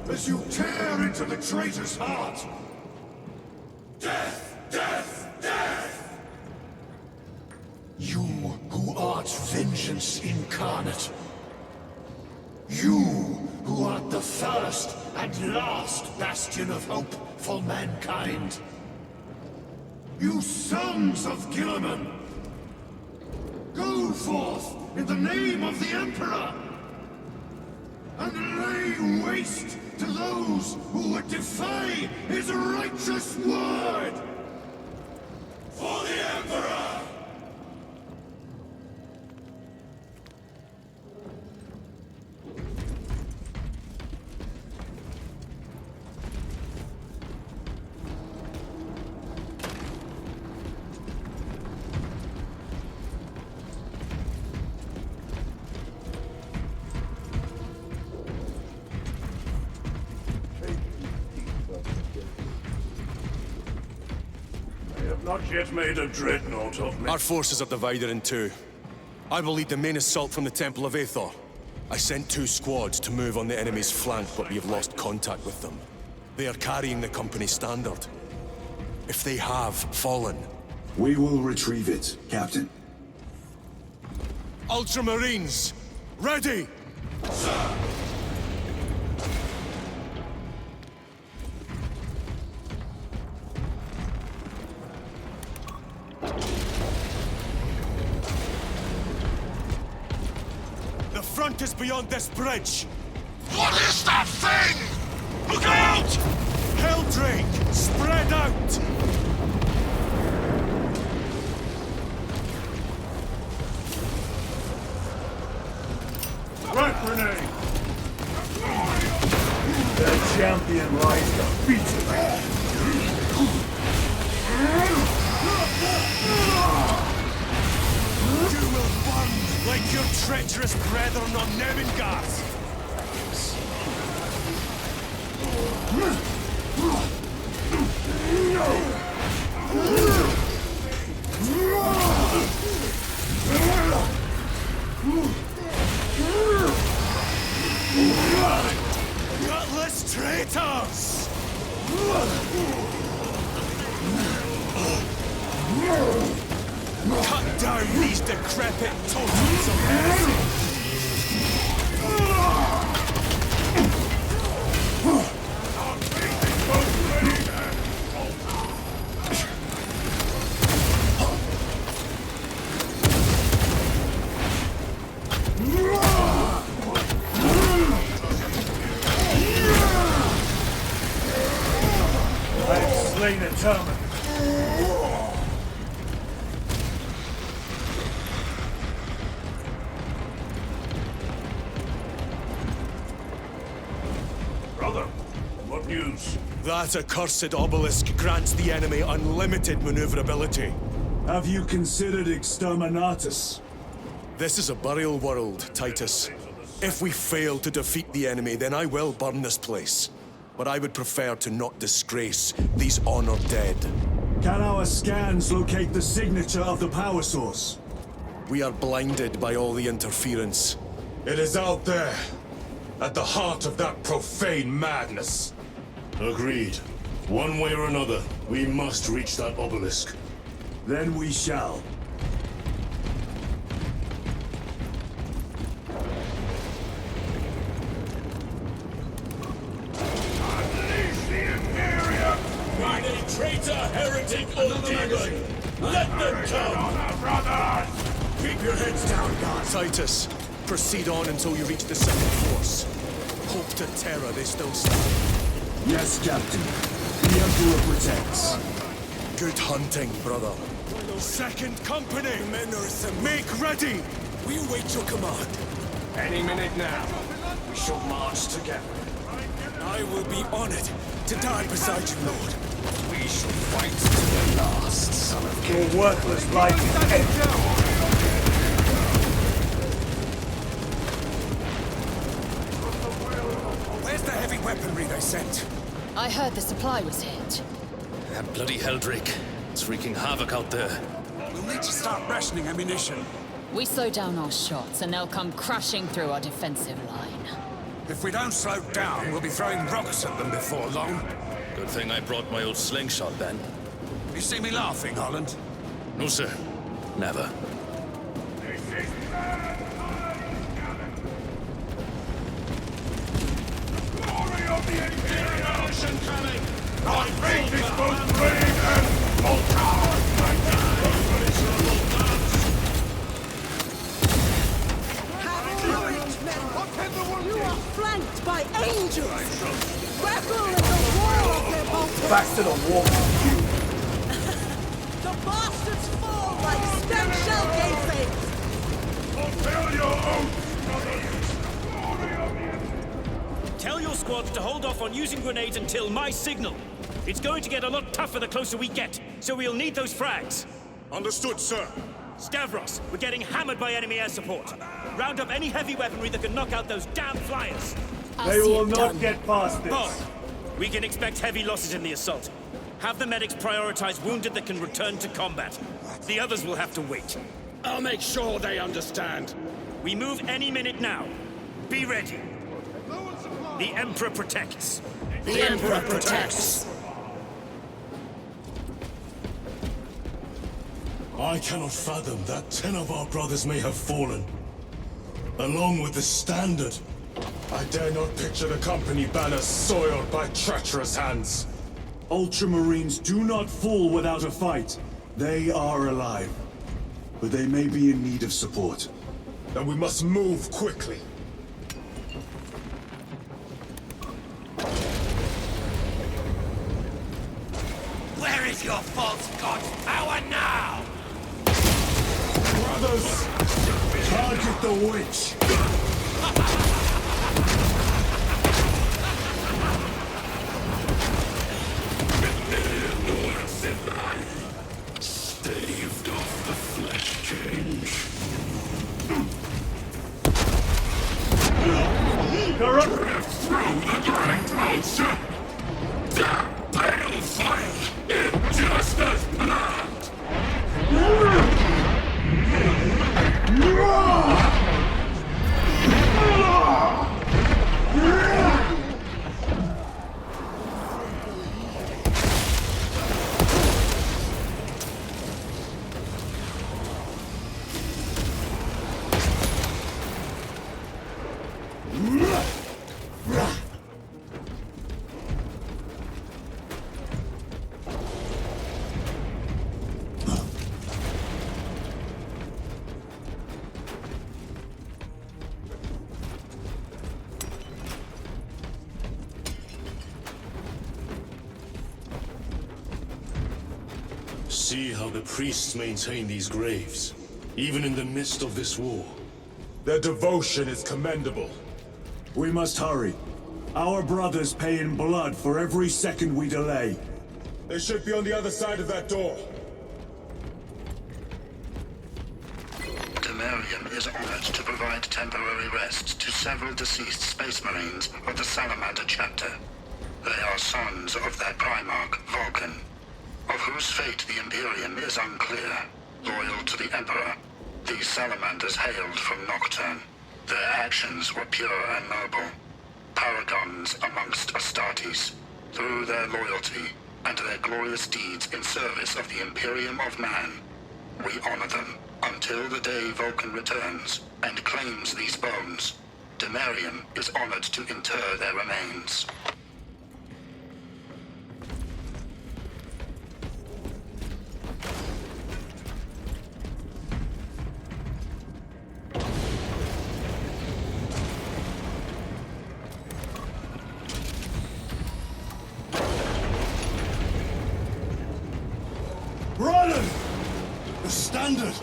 as you tear into the traitor's heart? Death! Death! Death! You who art vengeance incarnate. You who art the first and last bastion of hope for mankind. You sons of Gilliman! Go forth in the name of the Emperor! And lay waste to those who would defy his righteous word! For the Emperor! Not yet made a dreadnought of me. Our forces are divided in two. I will lead the main assault from the Temple of Aethor. I sent 2 squads to move on the enemy's flank, but we have lost contact with them. They are carrying the company standard. If they have fallen... We will retrieve it, Captain. Ultramarines! Ready! Sir! The front is beyond this bridge! What is that thing? Look out! Helldrake! Spread out! Front grenade! The champion lies defeated! You will burn like your treacherous brethren on Nemengarth! Gutless traitors! Cut down these decrepit totems of heresy! I have slain a Termin. Brother, what news? That accursed obelisk grants the enemy unlimited maneuverability. Have you considered Exterminatus? This is a burial world, Titus. If we fail to defeat the enemy, then I will burn this place. But I would prefer to not disgrace these honored dead. Can our scans locate the signature of the power source? We are blinded by all the interference. It is out there, at the heart of that profane madness. Agreed. One way or another, we must reach that obelisk. Then we shall. Be they traitor, heretic, or demon, let them come! Brothers! Keep your heads down, guys. Titus, proceed on until you reach the second force. Hope to terror they still stand. Yes, Captain. The Emperor protects. Good hunting, brother. Second company! Make ready! We await your command. Any minute now, we shall march together. I will be honored to die beside you, Lord. We shall fight to the last, son of King. Your worthless life is ended. Where's the heavy weaponry they sent? I heard the supply was hit. That bloody Heldrick. It's wreaking havoc out there. We'll need to start rationing ammunition. We slow down our shots and they'll come crashing through our defensive line. If we don't slow down, we'll be throwing rocks at them before long. Good thing I brought my old slingshot then. You see me laughing, Holland? No, sir. Never. Glory of the Imperial Ocean coming! Our faith is both brave and Volcar! You are flanked by angels! Revel in the war of their bolters! Back to the war. The bastards fall like stem shell gayface! Fulfill your oath, Tell your squads to hold off on using grenades until my signal. It's going to get a lot tougher the closer we get, so we'll need those frags. Understood, sir. Stavros, we're getting hammered by enemy air support. Round up any heavy weaponry that can knock out those damn flyers. They will not get past this. Bob, we can expect heavy losses in the assault. Have the medics prioritize wounded that can return to combat. The others will have to wait. I'll make sure they understand. We move any minute now. Be ready. The Emperor protects. The Emperor protects. I cannot fathom that 10 of our brothers may have fallen. Along with the Standard. I dare not picture the company banners soiled by treacherous hands. Ultramarines do not fall without a fight. They are alive. But they may be in need of support. Then we must move quickly. Where is your false god's power now? Brothers, target the witch! Staved off the flesh change. Corrupt! Through the great monster! The pale fire! Injustice blood! See how the priests maintain these graves, even in the midst of this war. Their devotion is commendable. We must hurry. Our brothers pay in blood for every second we delay. They should be on the other side of that door. Demerium is honored to provide temporary rest to several deceased Space Marines of the Salamander chapter. They are sons of their Primarch, Vulcan, of whose fate the Imperium is unclear. Loyal to the Emperor, these Salamanders hailed from Nocturne. Their actions were pure and noble. Paragons amongst Astartes, Through their loyalty and their glorious deeds in service of the Imperium of Man, we honor them until the day Vulcan returns and claims these bones. Demerium is honored to inter their remains. Ronan! The standard!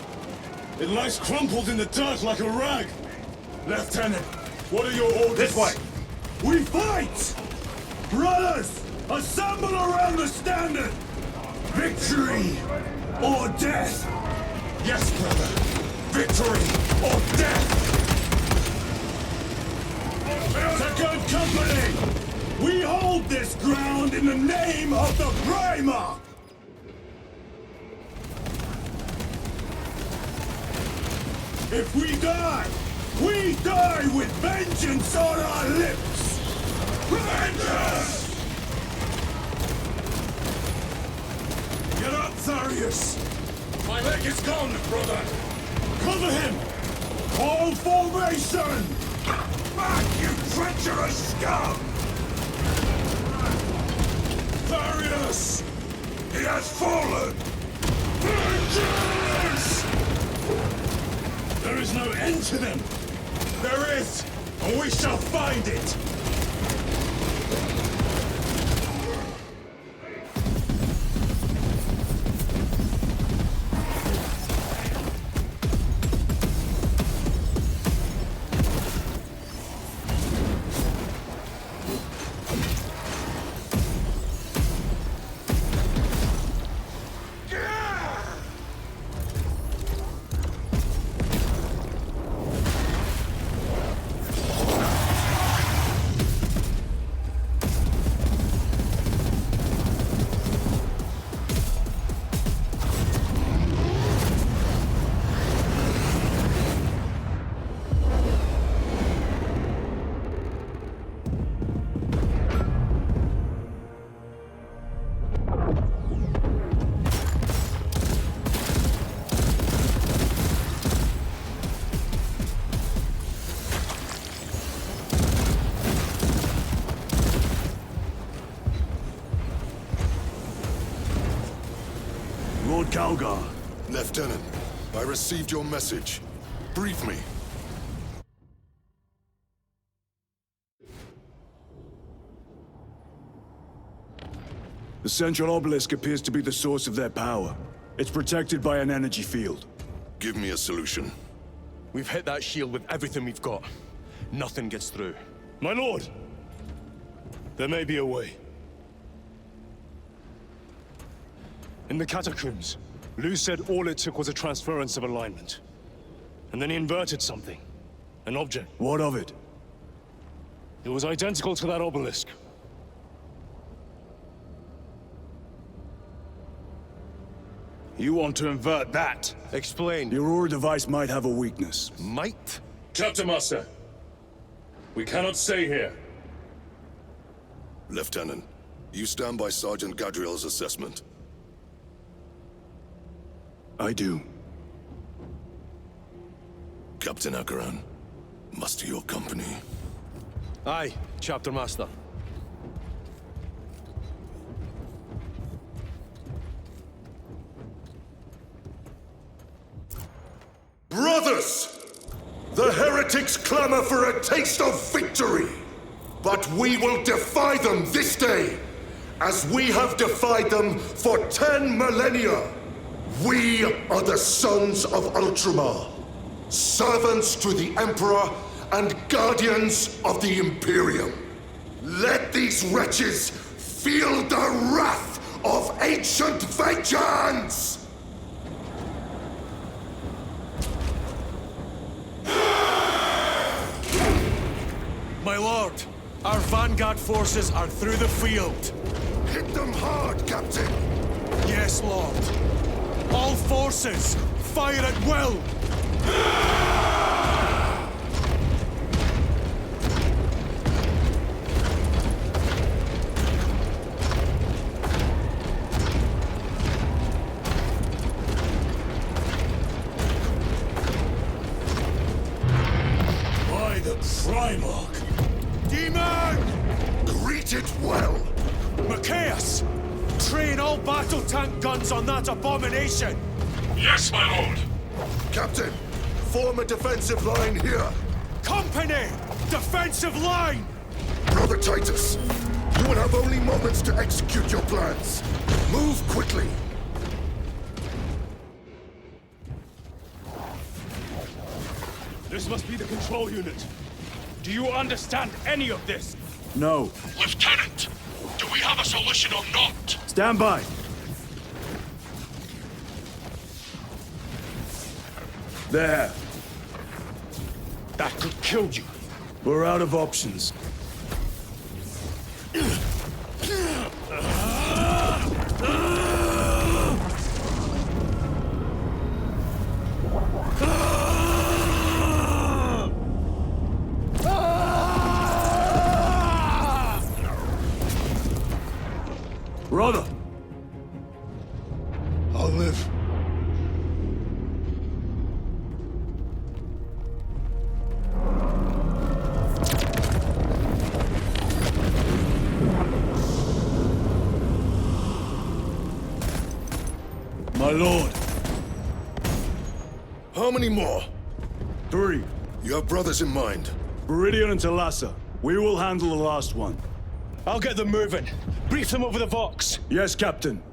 It lies crumpled in the dirt like a rag! Lieutenant, what are your orders? This way! We fight! Brothers, assemble around the standard! Victory or death! Yes, brother! Victory or death! Second Company! We hold this ground in the name of the Primarch! If we die with vengeance on our lips! Vengeance! Get up, Zarius! My leg is gone, brother! Cover him! All formation! Back, you treacherous scum! Zarius! He has fallen! Vengeance! There is no end to them! There is, and we shall find it! Lord Calgar. Lieutenant, I received your message. Brief me. The central obelisk appears to be the source of their power. It's protected by an energy field. Give me a solution. We've hit that shield with everything we've got. Nothing gets through. My lord! There may be a way. In the catacombs, Lou said all it took was a transference of alignment. And then he inverted something. An object. What of it? It was identical to that obelisk. You want to invert that? Explain. Your Aura device might have a weakness. Might? Chapter Master. We cannot stay here. Lieutenant, you stand by Sergeant Gadriel's assessment. I do. Captain Akaran, muster your company. Aye, Chapter Master. Brothers! The heretics clamor for a taste of victory! But we will defy them this day, as we have defied them for 10 millennia! We are the sons of Ultramar, servants to the Emperor and guardians of the Imperium. Let these wretches feel the wrath of ancient vengeance! My lord, our vanguard forces are through the field. Hit them hard, Captain! Yes, Lord. All forces, fire at will! the Primarch! Demon! Greet it well! Macias! Train all battle tank guns on that abomination! Yes, my lord! Captain, form a defensive line here! Company! Defensive line! Brother Titus, you will have only moments to execute your plans. Move quickly! This must be the control unit. Do you understand any of this? No. Lieutenant, do we have a solution or not? Stand by. There. That could kill you. We're out of options. Brother! I'll live. My lord. How many more? 3. You have brothers in mind? Viridian and Talassa. We will handle the last one. I'll get them moving. Brief them over the Vox. Yes, Captain.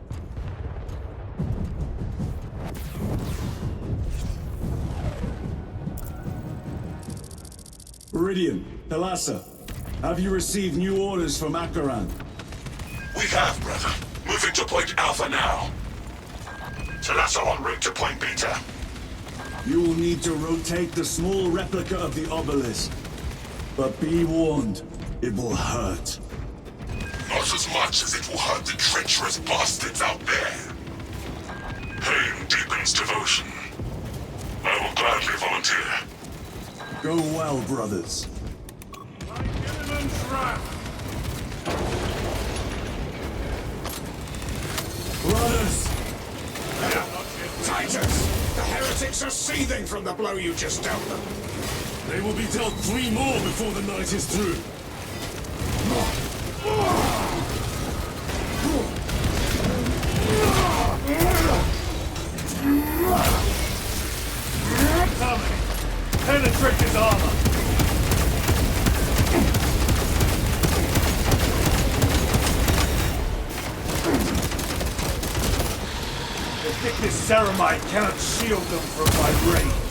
Viridian, Talassa, have you received new orders from Akaran? We have, brother. Moving to Point Alpha now. Talassa en route to Point Beta. You will need to rotate the small replica of the obelisk. But be warned, it will hurt. Not as much as it will hurt the treacherous bastards out there. Pain deepens devotion. I will gladly volunteer. Go well, brothers. Brothers! Titus! The heretics are seething from the blow you just dealt them. They will be dealt 3 more before the night is through. Coming! Penetrate his armor! The thickness ceramite cannot shield them from my range.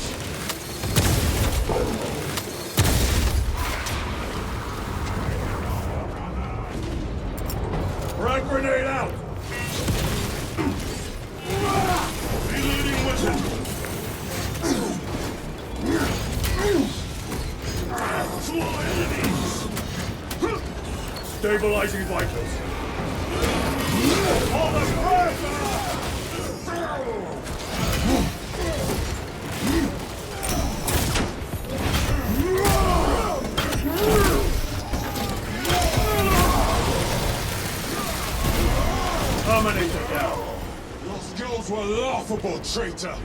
Frag grenade out! Reloading weapon! Stabilizing vitals. All the press! Terminator down. Your skills were laughable, traitor.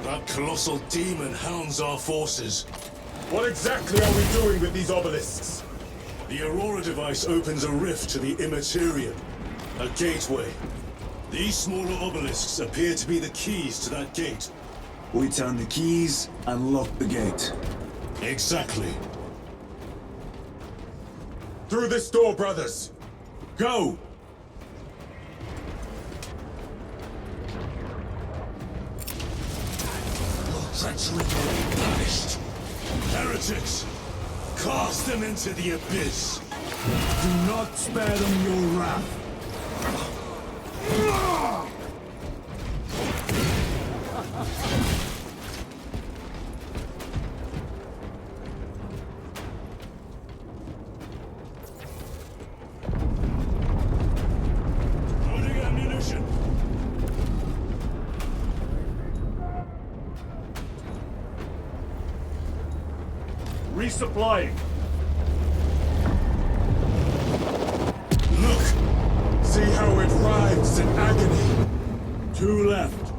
That colossal demon hounds our forces. What exactly are we doing with these obelisks? The Aurora device opens a rift to the Immaterium, a gateway. These smaller obelisks appear to be the keys to that gate. We turn the keys and lock the gate. Exactly. Through this door, brothers! Go! Treachery will be punished. Heretics, cast them into the abyss. Do not spare them your wrath. Loading ammunition. Resupplying. Look! See how it writhes in agony. 2 left.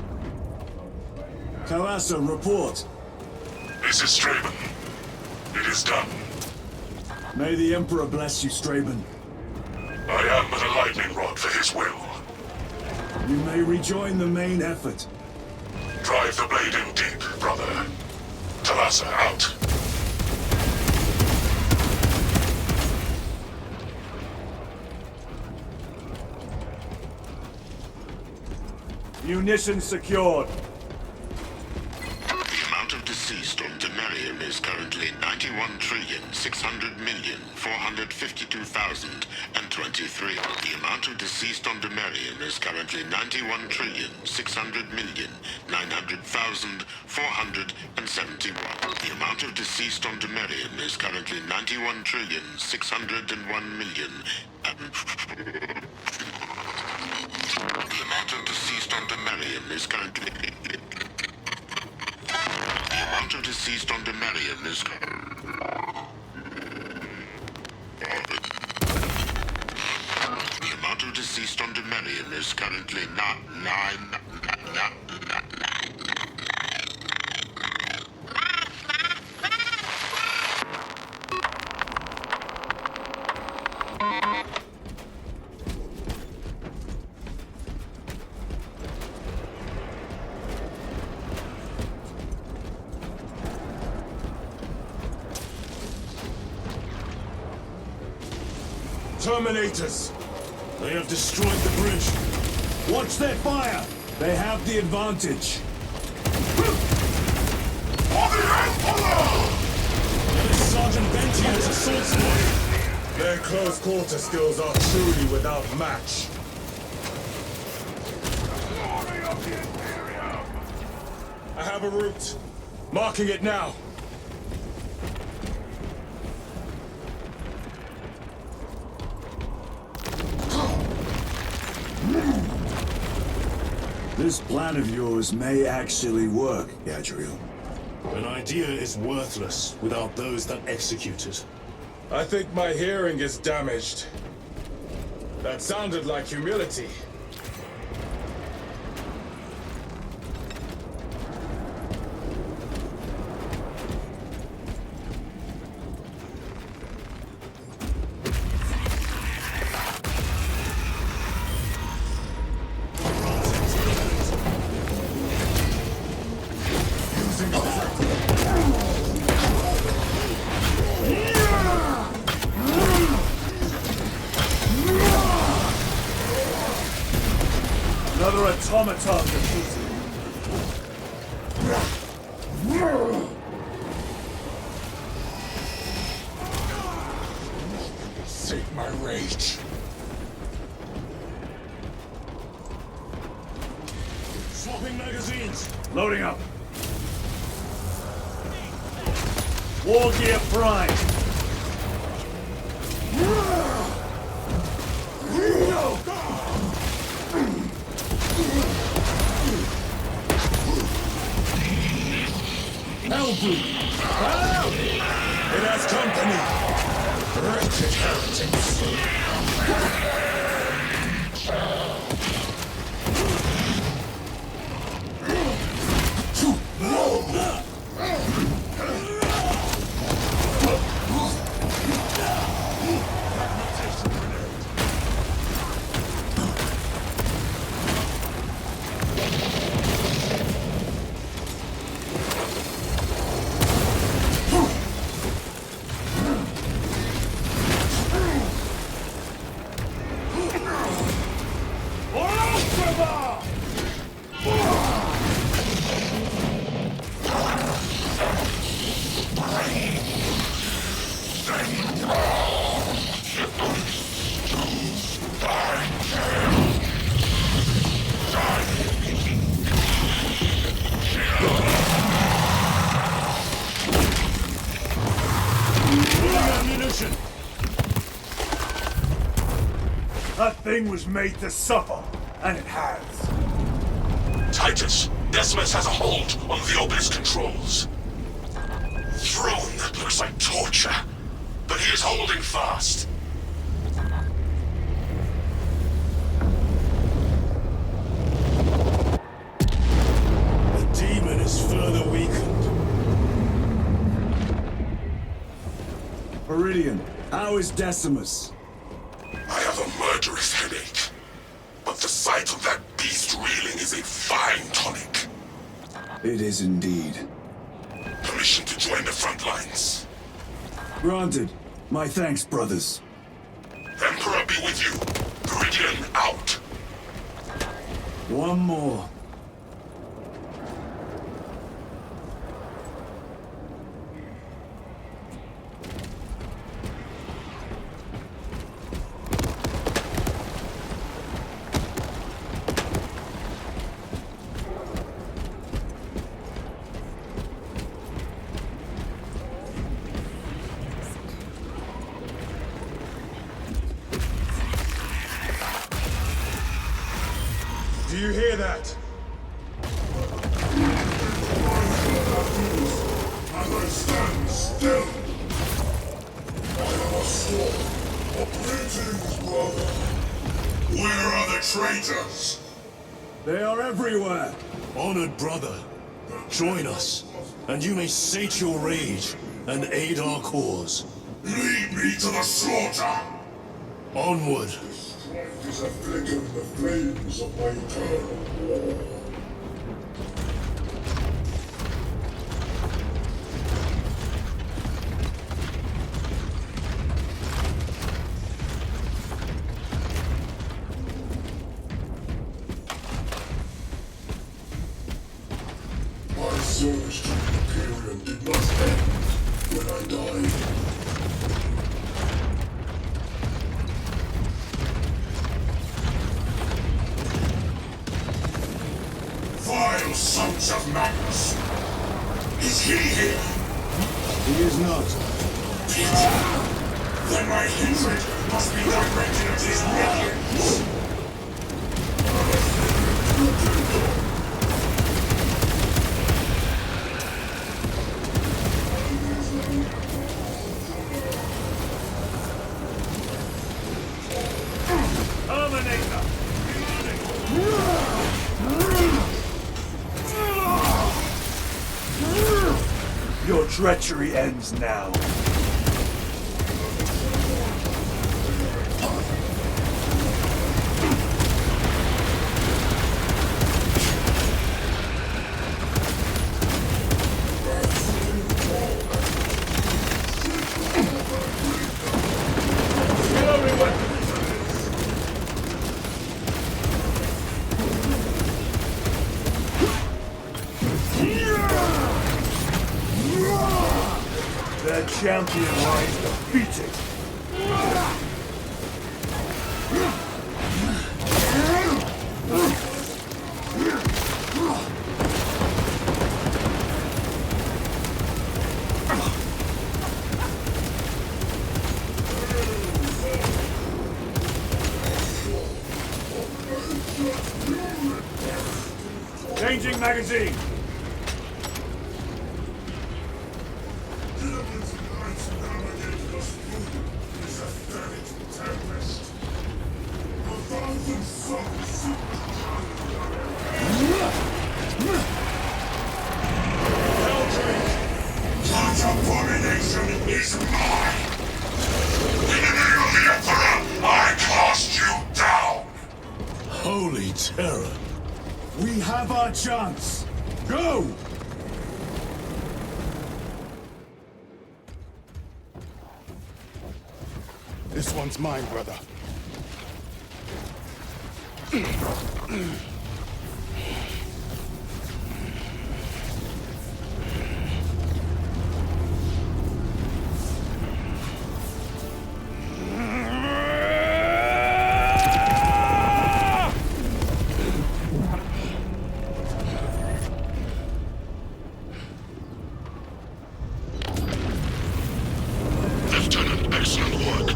Kalasa, report. This is Straben. It is done. May the Emperor bless you, Straben. I am but a lightning rod for his will. You may rejoin the main effort. Drive the blade in deep, brother. Talassa out. Munitions secured. The amount of deceased on Demerium is currently 91,600,452,023. The amount of deceased on Demerium is currently 91,600,900,471. The amount of deceased on Demerium is currently 91,601,000,000. The amount of deceased on Demerium is currently... The amount of deceased on Demerium is... The amount of deceased on Demerium is currently not 9... Terminators! They have destroyed the bridge. Watch their fire! They have the advantage. For the Emperor! That is Sergeant Bentian's assault squad. Their close quarter skills are truly without match. Glory of the Imperium! I have a route. Marking it now. This plan of yours may actually work, Gadriel. An idea is worthless without those that execute it. I think my hearing is damaged. That sounded like humility. Another automaton defeated. Save my rage. Swapping magazines. Loading up. War gear prime. Hellbreed! Hello! It has company! Wretched heretics! That thing was made to suffer, and it has. Titus, Decimus has a hold on the obelisk controls. Throne looks like torture, but he is holding fast. The demon is Viridian, how is Decimus? I have a murderous headache. But the sight of that beast reeling is a fine tonic. It is indeed. Permission to join the front lines. Granted. My thanks, brothers. Emperor be with you. Viridian out. One more. Do you hear that? And I stand still. I am a sword. Greetings, brother. Where are the traitors? They are everywhere. Honored brother, join us, and you may sate your rage and aid our cause. Lead me to the slaughter. Onward. Strife is a flicker in the flames of my eternal war. My service to the Demerium did not end when I died. Vile sons of Magnus! Is he here? He is not. Then my hatred must be directed at his minions! Terminator! Your treachery ends now. Their champion lies defeated. Changing magazine. That abomination is mine! In the name of the Emperor, I cast you down! Holy terror. We have our chance. Go! This one's mine, brother. Lieutenant, excellent work.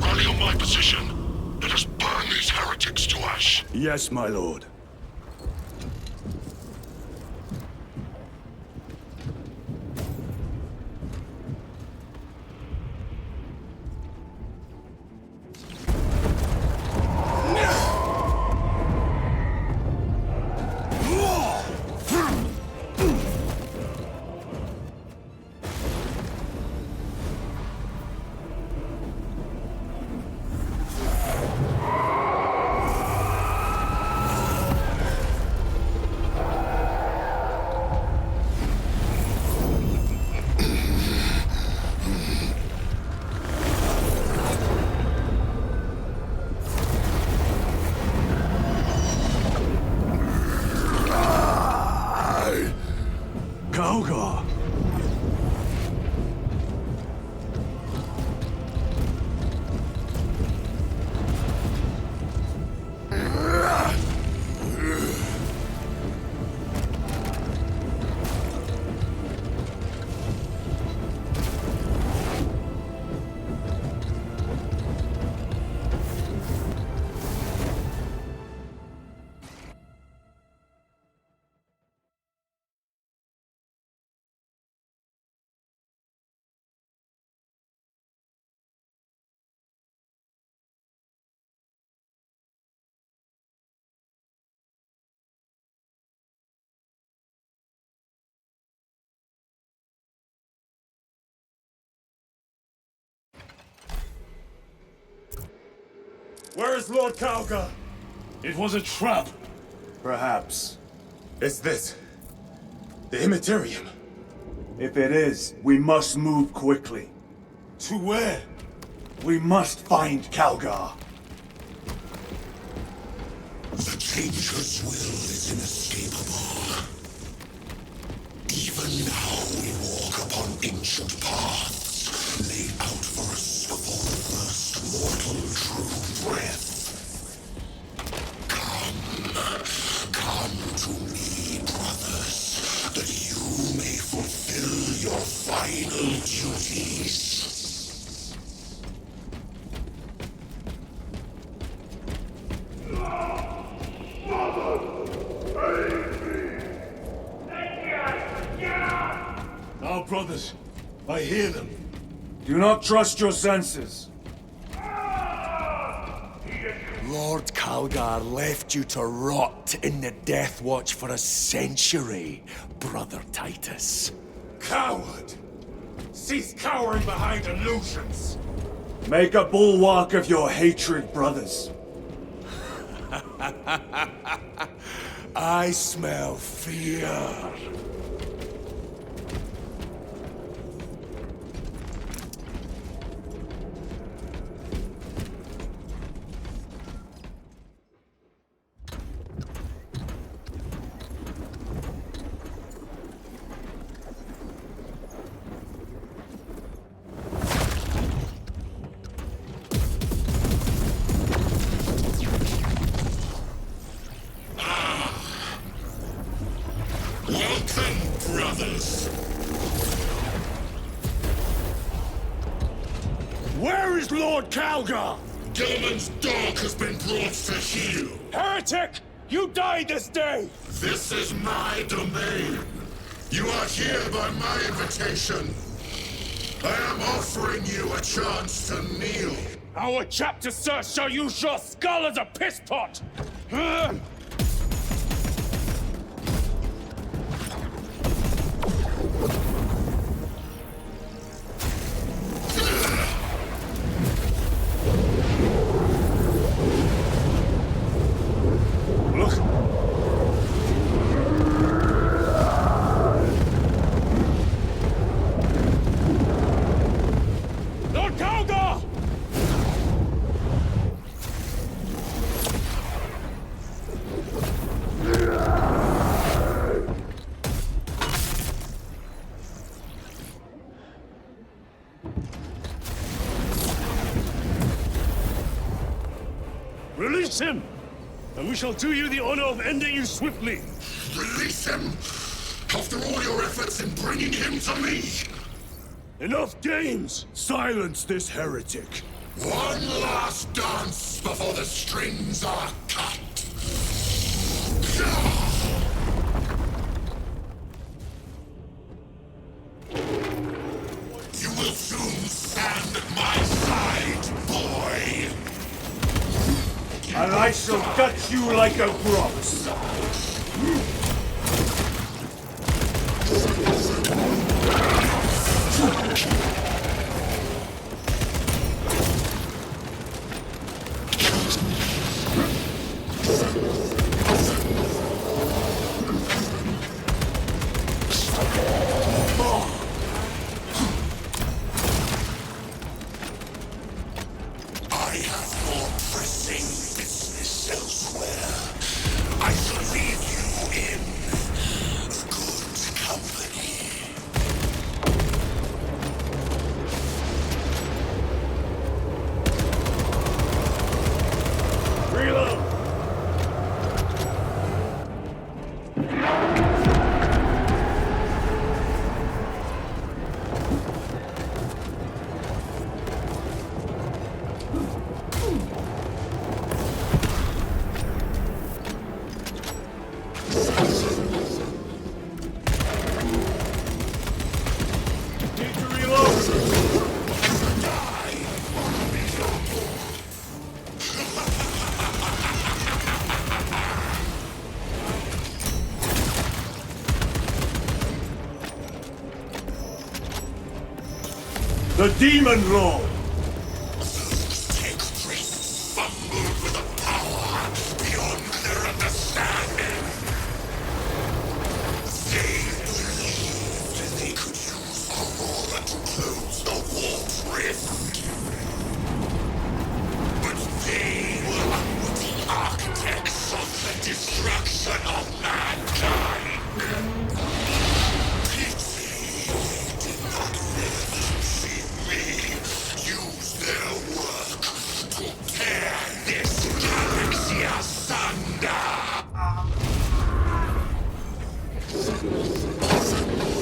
Rally on my position. Let us burn these heretics to ash. Yes, my lord. Calgar! Where is Lord Calgar? It was a trap. Perhaps. Is this the Immaterium? If it is, we must move quickly. To where? We must find Calgar. The Changer's will is inescapable. Even now we walk upon ancient paths, laid out for us before the first mortal true breath. Come to me, brothers, that you may fulfill your final duties. Our brothers, I hear them. Do not trust your senses. Lord Calgar left you to rot in the Death Watch for a century, Brother Titus. Coward! Cease cowering behind illusions! Make a bulwark of your hatred, brothers. I smell fear. Welcome, brothers. Where is Lord Calgar? Gilman's dog has been brought to heel. Heretic! You died this day! This is my domain. You are here by my invitation. I am offering you a chance to kneel. Our chapter, sir, shall use your skull as a piss pot! Release him, and we shall do you the honor of ending you swiftly. Release him! After all your efforts in bringing him to me! Enough games! Silence this heretic! One last dance before the strings are cut! You will soon stand at my side, boy! And I shall gut you like a grouse. I have more pressing business elsewhere. I shall leave you in good company. The Demon Lord! Take priests fumbled with a power beyond their understanding. They believed they could use Aurora to close the warp rift. But they were the architects of the destruction of mankind. Their work to tear this galaxy asunder!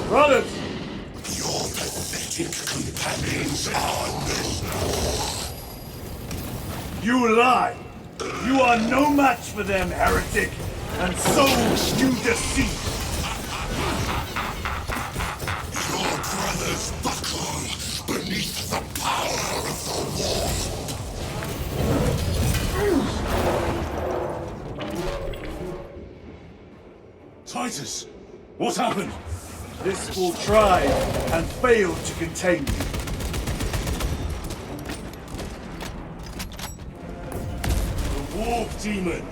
Brothers! Your pathetic companions are no more. You lie! You are no match for them, heretic! And so you deceive! Your brothers buckle beneath the power of the warp. Titus, what happened? This will try and fail to contain you. The Warp Demon!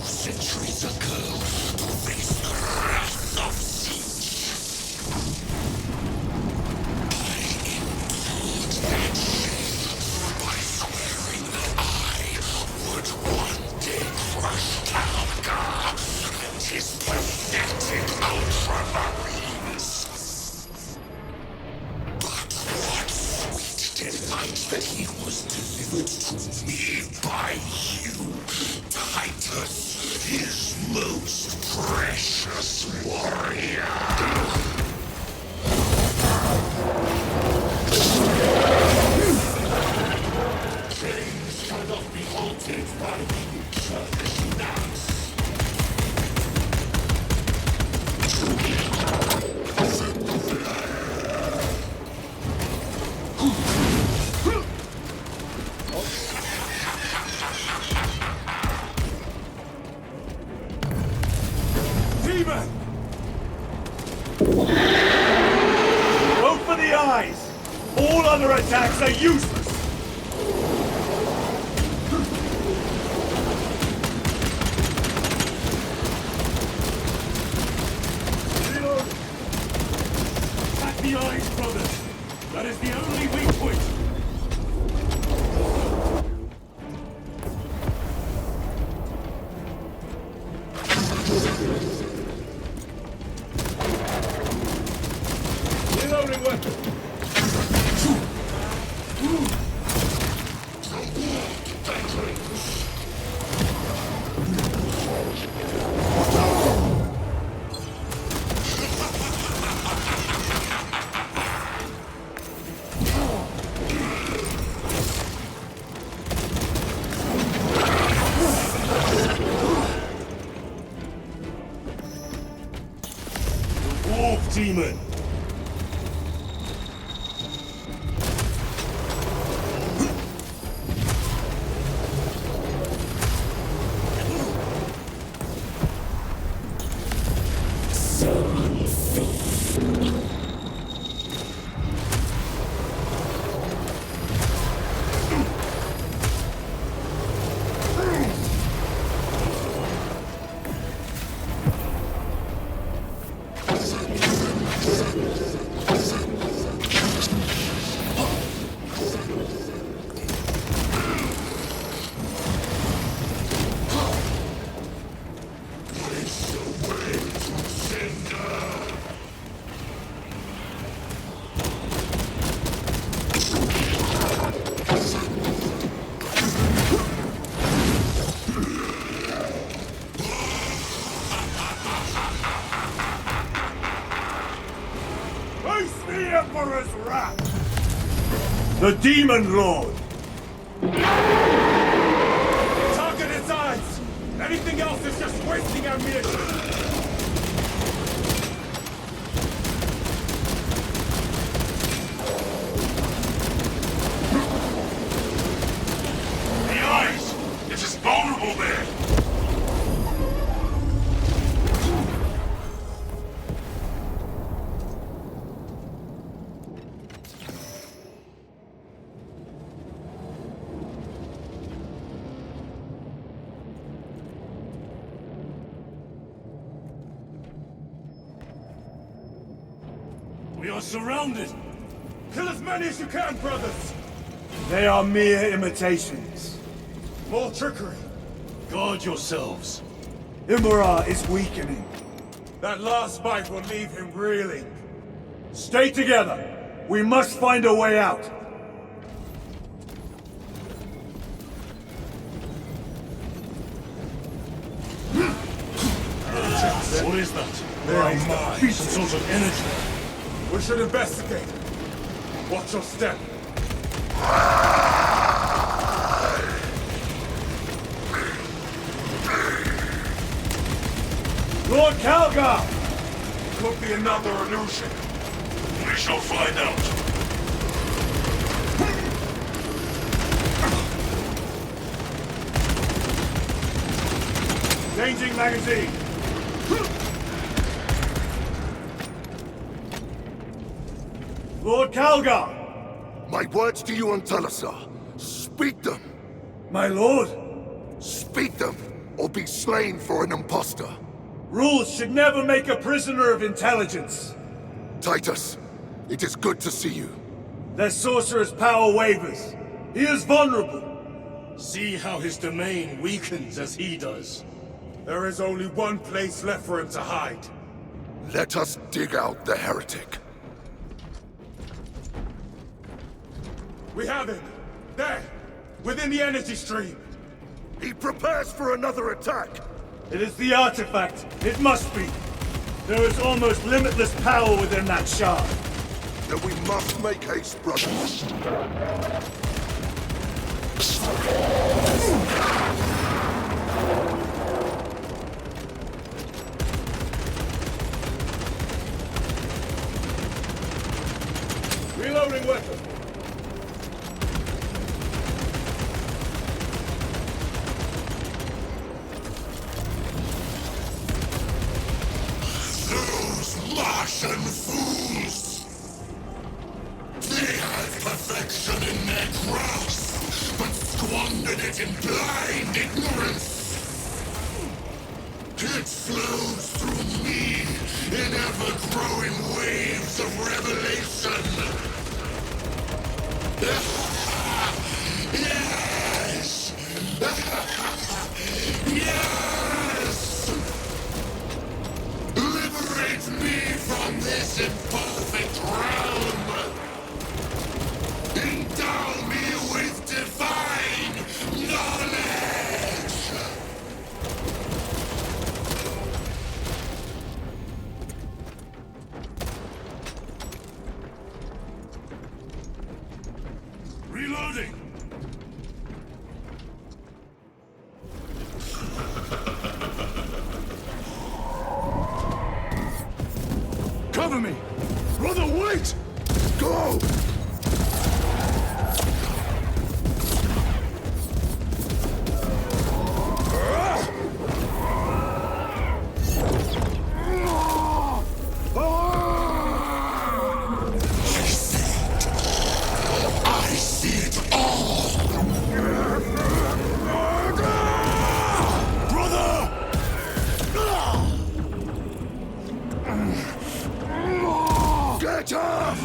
Centuries ago, to face the wrath of Zeus. I endured that shame by swearing that I would one day crush Talgar and his pathetic Ultramarines. But what sweet delight that he was delivered to me by you, Titus, his most precious warrior. Things cannot be halted by the church nuts. Demon! Go for the eyes! All other attacks are useless! Reload! Attack the eyes, brothers! That is the only weak point! Reloading weapon! Warp Demon! Face the Emperor's wrath! The Demon Lord! Target its eyes! Anything else is just wasting ammunition! The eyes! It is vulnerable are surrounded! Kill as many as you can, brothers! They are mere imitations. More trickery! Guard yourselves. Imura is weakening. That last bite will leave him reeling. Stay together. We must find a way out. What is that? They are mine. Some sort of energy. We should investigate. Watch your step. Lord Calgar! Could be another illusion. We shall find out. Changing magazine. Lord Calgar! My words to you on Talasar. Speak them. My lord? Speak them, or be slain for an impostor. Rules should never make a prisoner of intelligence. Titus, it is good to see you. Their sorcerer's power wavers. He is vulnerable. See how his domain weakens as he does. There is only one place left for him to hide. Let us dig out the heretic. We have him! There! Within the energy stream! He prepares for another attack! It is the artifact. It must be. There is almost limitless power within that shard. Then we must make haste, brothers. Reloading weapon! Martian fools! They had perfection in their grasp, but squandered it in blind ignorance. It flows through me in ever-growing waves of revelation. Yes! Yes! Liberate me from this imperfect realm! Endow me with divine knowledge! Reloading! Cover me! Brother, wait! Go! I see it all! Get up!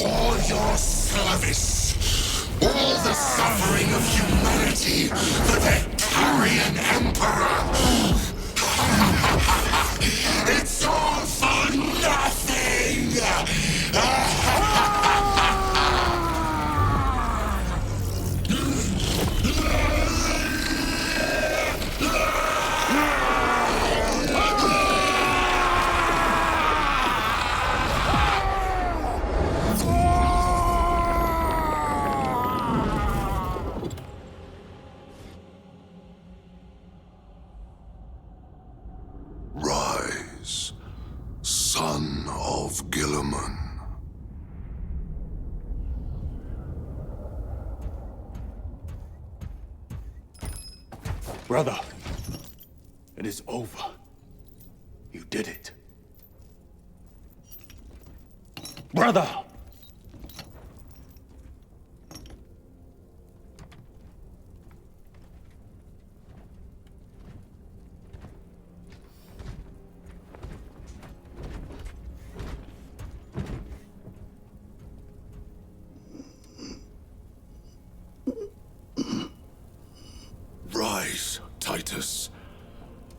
All your service, all the suffering of humanity for the Tarian Emperor! It's all for nothing! Rise, son of Gilliman. Brother, it is over. You did it. Brother!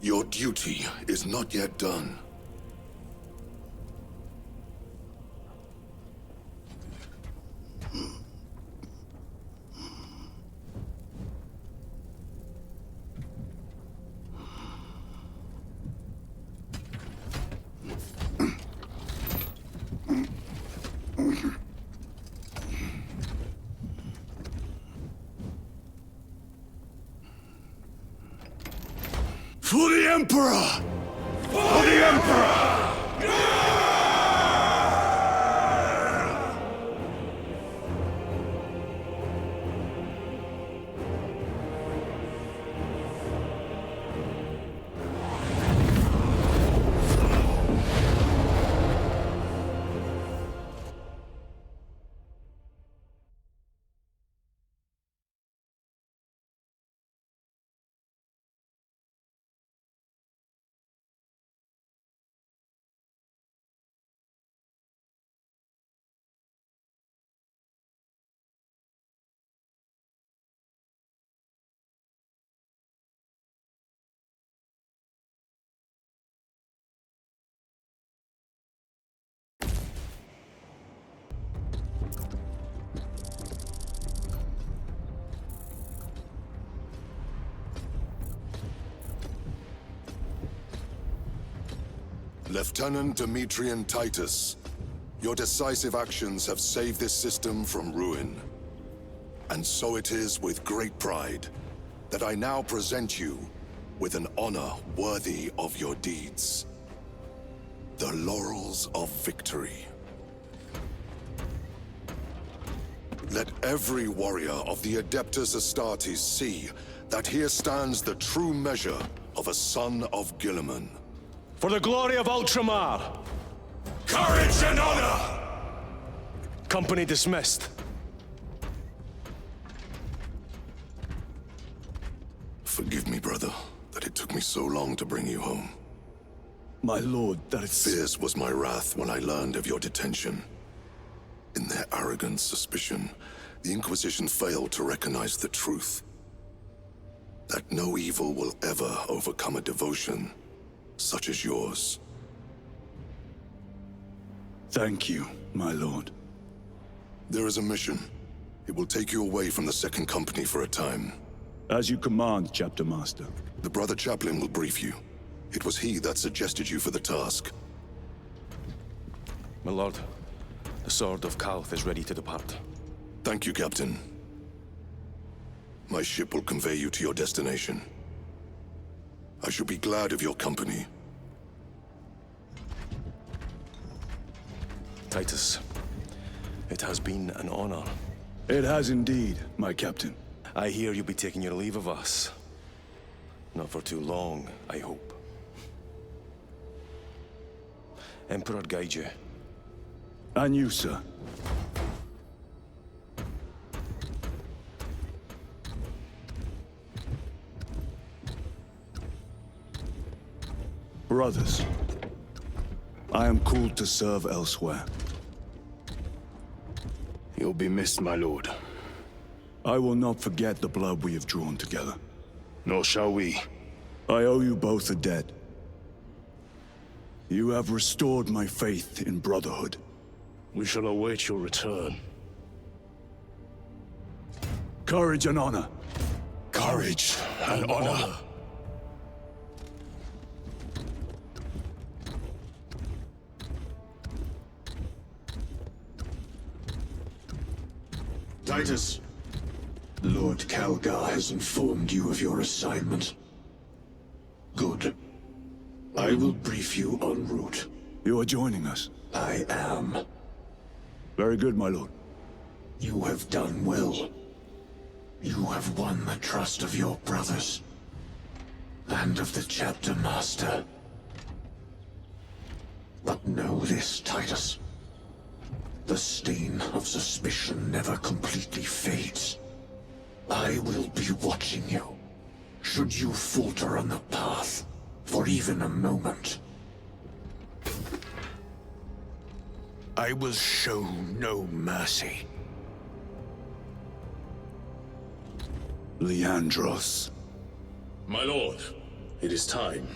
Your duty is not yet done. For the Emperor! For the Emperor! Lieutenant Demetrian Titus, your decisive actions have saved this system from ruin. And so it is with great pride that I now present you with an honor worthy of your deeds. The Laurels of Victory. Let every warrior of the Adeptus Astartes see that here stands the true measure of a son of Guilliman. For the glory of Ultramar! Courage and honor! Company dismissed. Forgive me, brother, that it took me so long to bring you home. My lord, that is... Fierce was my wrath when I learned of your detention. In their arrogant suspicion, the Inquisition failed to recognize the truth. That no evil will ever overcome a devotion such as yours. Thank you, my lord. There is a mission. It will take you away from the Second Company for a time. As you command, Chapter Master. The Brother Chaplain will brief you. It was he that suggested you for the task. My lord, the Sword of Kalth is ready to depart. Thank you, Captain. My ship will convey you to your destination. I shall be glad of your company. Titus, it has been an honor. It has indeed, my captain. I hear you'll be taking your leave of us. Not for too long, I hope. Emperor guide you. And you, sir. Brothers, I am called to serve elsewhere. You'll be missed, my lord. I will not forget the blood we have drawn together. Nor shall we. I owe you both a debt. You have restored my faith in brotherhood. We shall await your return. Courage and honor. Courage and honor. Titus, Lord Calgar has informed you of your assignment. Good. I will brief you en route. You are joining us? I am. Very good, my lord. You have done well. You have won the trust of your brothers. And of the Chapter Master. But know this, Titus. The stain of suspicion never completely fades. I will be watching you. Should you falter on the path, for even a moment. I will show no mercy. Leandros. My lord, It is time.